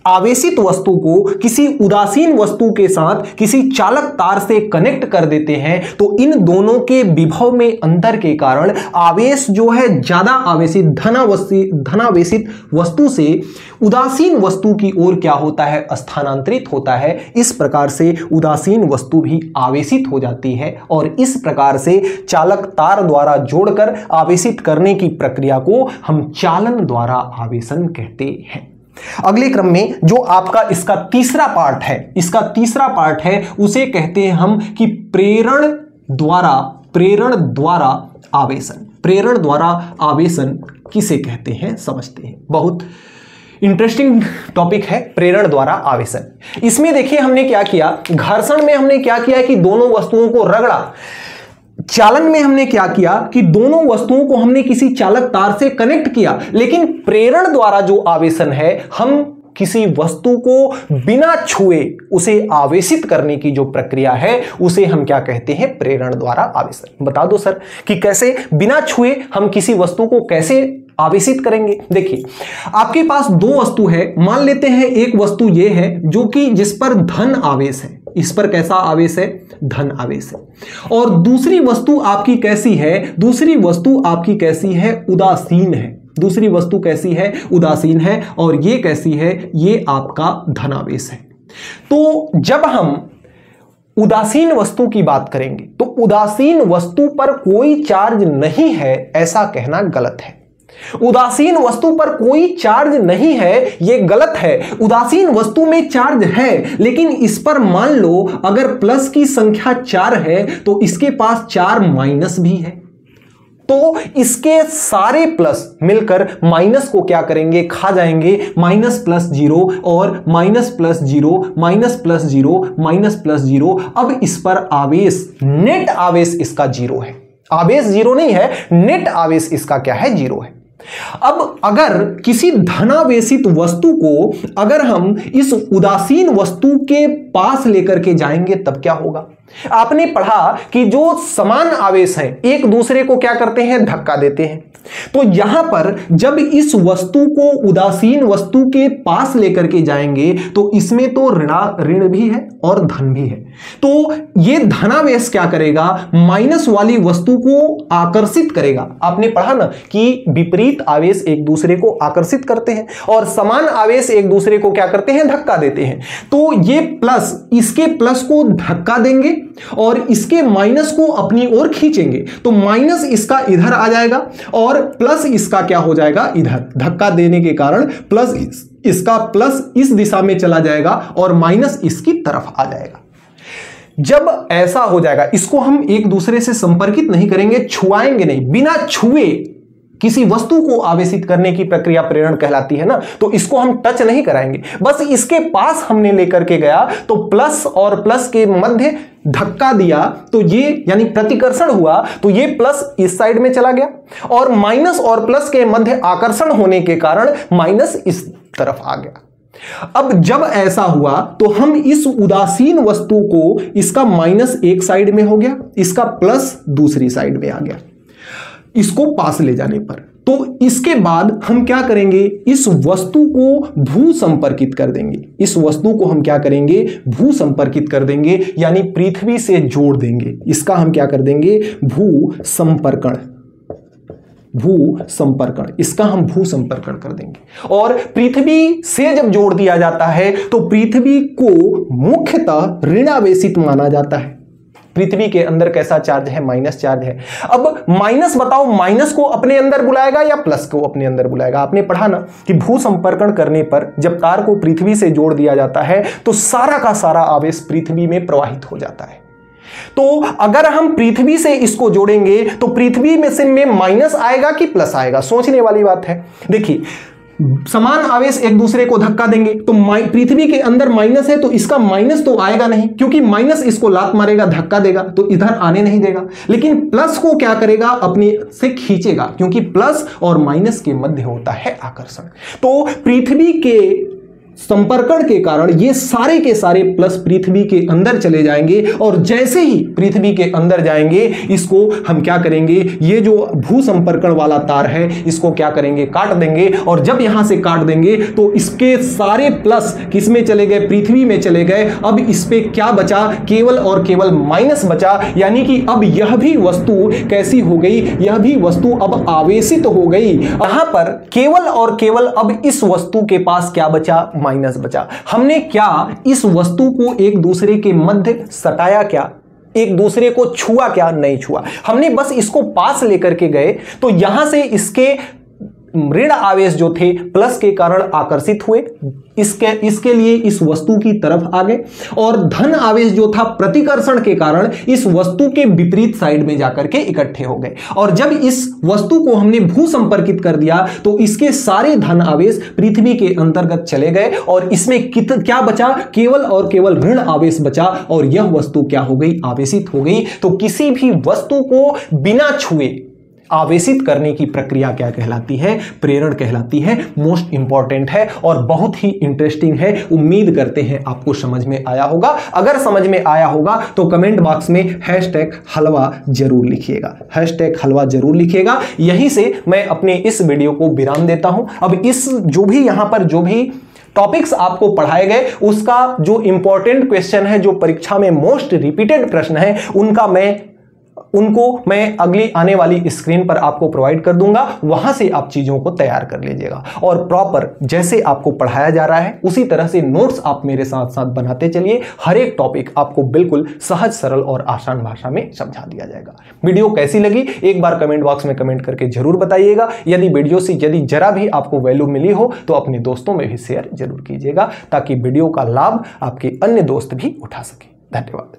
आवेशित वस्तु को किसी उदासीन वस्तु के साथ किसी चालक तार से कनेक्ट कर देते हैं, तो इन दोनों के विभव में अंतर के कारण आवेश जो है ज्यादा आवेशित धनावेशित वस्तु से उदासीन वस्तु की ओर क्या होता है, स्थानांतरित होता है। इस प्रकार से उदासीन वस्तु भी आवेशित हो जाती है और इस प्रकार से चालक तार द्वारा जोड़कर आवेशित करने की प्रक्रिया को हम चालन द्वारा आवेशन कहते हैं। अगले क्रम में जो आपका इसका तीसरा पार्ट है, इसका तीसरा पार्ट है उसे कहते हैं हम कि प्रेरण द्वारा आवेशन। प्रेरण द्वारा आवेशन किसे कहते हैं समझते हैं। बहुत इंटरेस्टिंग टॉपिक है प्रेरण द्वारा आवेशन। इसमें देखिए हमने क्या किया, घर्षण में हमने क्या किया कि दोनों वस्तुओं को रगड़ा। चालन में हमने क्या किया कि दोनों वस्तुओं को हमने किसी चालक तार से कनेक्ट किया। लेकिन प्रेरण द्वारा जो आवेशन है, हम किसी वस्तु को बिना छुए उसे आवेशित करने की जो प्रक्रिया है उसे हम क्या कहते हैं, प्रेरण द्वारा आवेशन। बता दो सर कि कैसे बिना छुए हम किसी वस्तु को कैसे आवेशित करेंगे। देखिए आपके पास दो वस्तु है, मान लेते हैं एक वस्तु ये है जो कि जिस पर धन आवेश है, इस पर कैसा आवेश है, धन आवेश है। और दूसरी वस्तु आपकी कैसी है, दूसरी वस्तु आपकी कैसी है, उदासीन है। दूसरी वस्तु कैसी है, उदासीन है। और ये कैसी है, ये आपका धनावेश है। तो जब हम उदासीन वस्तु की बात करेंगे तो उदासीन वस्तु पर कोई चार्ज नहीं है ऐसा कहना गलत है। उदासीन वस्तु पर कोई चार्ज नहीं है यह गलत है। उदासीन वस्तु में चार्ज है, लेकिन इस पर मान लो अगर प्लस की संख्या 4 है तो इसके पास 4 माइनस भी है। तो इसके सारे प्लस मिलकर माइनस को क्या करेंगे, खा जाएंगे। माइनस प्लस 0 और minus plus 0, minus plus 0, minus plus 0। अब इस पर आवेश, नेट आवेश इसका 0 है। आवेश 0 नहीं है, नेट आवेश इसका क्या है, 0 है। अब अगर किसी धनावेशित वस्तु को अगर हम इस उदासीन वस्तु के पास लेकर के जाएंगे तब क्या होगा। आपने पढ़ा कि जो समान आवेश हैं एक दूसरे को क्या करते हैं, धक्का देते हैं। तो यहां पर जब इस वस्तु को उदासीन वस्तु के पास लेकर के जाएंगे तो इसमें तो ऋण भी है और धन भी है। तो ये धनावेश क्या करेगा, माइनस वाली वस्तु को आकर्षित करेगा। आपने पढ़ा ना कि विपरीत आवेश एक दूसरे को आकर्षित करते हैं और समान आवेश एक दूसरे को क्या करते हैं, धक्का देते हैं। तो ये प्लस इसके प्लस को धक्का देंगे और इसके माइनस को अपनी ओर खींचेंगे। तो माइनस इसका इधर आ जाएगा और प्लस इसका क्या हो जाएगा, इधर। धक्का देने के कारण प्लस इसका प्लस इस दिशा में चला जाएगा और माइनस इसकी तरफ आ जाएगा। जब ऐसा हो जाएगा, इसको हम एक दूसरे से संपर्कित नहीं करेंगे, छुआएंगे नहीं। बिना छुए किसी वस्तु को आवेशित करने की प्रक्रिया प्रेरण कहलाती है ना, तो इसको हम टच नहीं कराएंगे। बस इसके पास हमने लेकर के गया तो प्लस और प्लस के मध्य धक्का दिया तो ये यानी प्रतिकर्षण हुआ, तो ये प्लस इस साइड में चला गया और माइनस और प्लस के मध्य आकर्षण होने के कारण माइनस इस तरफ आ गया। अब जब ऐसा हुआ तो हम इस उदासीन वस्तु को, इसका माइनस एक साइड में हो गया, इसका प्लस दूसरी साइड में आ गया इसको पास ले जाने पर। तो इसके बाद हम क्या करेंगे, इस वस्तु को भू संपर्कित कर देंगे। इस वस्तु को हम क्या करेंगे, भू संपर्कित कर देंगे, यानी पृथ्वी से जोड़ देंगे। इसका हम क्या कर देंगे, भू संपर्कण। भू संपर्कण, इसका हम भू संपर्कण कर देंगे। और पृथ्वी से जब जोड़ दिया जाता है तो पृथ्वी को मुख्यतः ऋणावेशित माना जाता है। पृथ्वी के अंदर कैसा चार्ज है, माइनस चार्ज है। अब माइनस बताओ, माइनस को अपने अंदर बुलाएगा या प्लस को अपने अंदर बुलाएगा। आपने पढ़ा ना कि भू संपर्कण करने पर जब तार को पृथ्वी से जोड़ दिया जाता है तो सारा का सारा आवेश पृथ्वी में प्रवाहित हो जाता है। तो अगर हम पृथ्वी से इसको जोड़ेंगे तो पृथ्वी में से माइनस आएगा कि प्लस आएगा, सोचने वाली बात है। देखिए समान आवेश एक दूसरे को धक्का देंगे तो पृथ्वी के अंदर माइनस है तो इसका माइनस तो आएगा नहीं, क्योंकि माइनस इसको लात मारेगा, धक्का देगा तो इधर आने नहीं देगा। लेकिन प्लस को क्या करेगा, अपने से खींचेगा, क्योंकि प्लस और माइनस के मध्य होता है आकर्षण। तो पृथ्वी के संपर्कण के कारण ये सारे के सारे प्लस पृथ्वी के अंदर चले जाएंगे, और जैसे ही पृथ्वी के अंदर जाएंगे इसको हम क्या करेंगे, ये जो भू संपर्कण वाला तार है इसको क्या करेंगे, काट देंगे। और जब यहां से काट देंगे तो इसके सारे प्लस किसमें चले गए, पृथ्वी में चले गए। अब इस पे क्या बचा, केवल और केवल माइनस बचा। यानी कि अब यह भी वस्तु कैसी हो गई, यह भी वस्तु अब आवेशित हो गई। यहां पर केवल और केवल अब इस वस्तु के पास क्या बचा, माइनस बचा। हमने क्या इस वस्तु को एक दूसरे के मध्य सटाया, क्या एक दूसरे को छुआ, क्या नहीं छुआ। हमने बस इसको पास लेकर के गए तो यहां से इसके ऋण आवेश जो थे प्लस के कारण आकर्षित हुए, इसके लिए इस वस्तु की तरफ आ गए, और धन आवेश जो था प्रतिकर्षण के कारण इस वस्तु के विपरीत साइड में जाकर के इकट्ठे हो गए। और जब इस वस्तु को हमने भू संपर्कित कर दिया तो इसके सारे धन आवेश पृथ्वी के अंतर्गत चले गए, और इसमें क्या बचा, केवल और केवल ऋण आवेश बचा, और यह वस्तु क्या हो गई, आवेशित हो गई। तो किसी भी वस्तु को बिना छुए आवेशित करने की प्रक्रिया क्या कहलाती है, प्रेरण कहलाती है। मोस्ट इंपॉर्टेंट है और बहुत ही इंटरेस्टिंग है। उम्मीद करते हैं आपको समझ में आया होगा। अगर समझ में आया होगा तो कमेंट बॉक्स में #हलवा जरूर लिखिएगा, #हलवा जरूर लिखिएगा। यहीं से मैं अपने इस वीडियो को विराम देता हूं। अब इस जो भी यहां पर जो भी टॉपिक्स आपको पढ़ाए गए उसका जो इंपॉर्टेंट क्वेश्चन है, जो परीक्षा में मोस्ट रिपीटेड प्रश्न है, उनको मैं अगली आने वाली स्क्रीन पर आपको प्रोवाइड कर दूंगा। वहां से आप चीजों को तैयार कर लीजिएगा, और प्रॉपर जैसे आपको पढ़ाया जा रहा है उसी तरह से नोट्स आप मेरे साथ साथ बनाते चलिए। हर एक टॉपिक आपको बिल्कुल सहज, सरल और आसान भाषा में समझा दिया जाएगा। वीडियो कैसी लगी एक बार कमेंट बॉक्स में कमेंट करके जरूर बताइएगा। यदि वीडियो से यदि जरा भी आपको वैल्यू मिली हो तो अपने दोस्तों में भी शेयर जरूर कीजिएगा, ताकि वीडियो का लाभ आपके अन्य दोस्त भी उठा सके। धन्यवाद।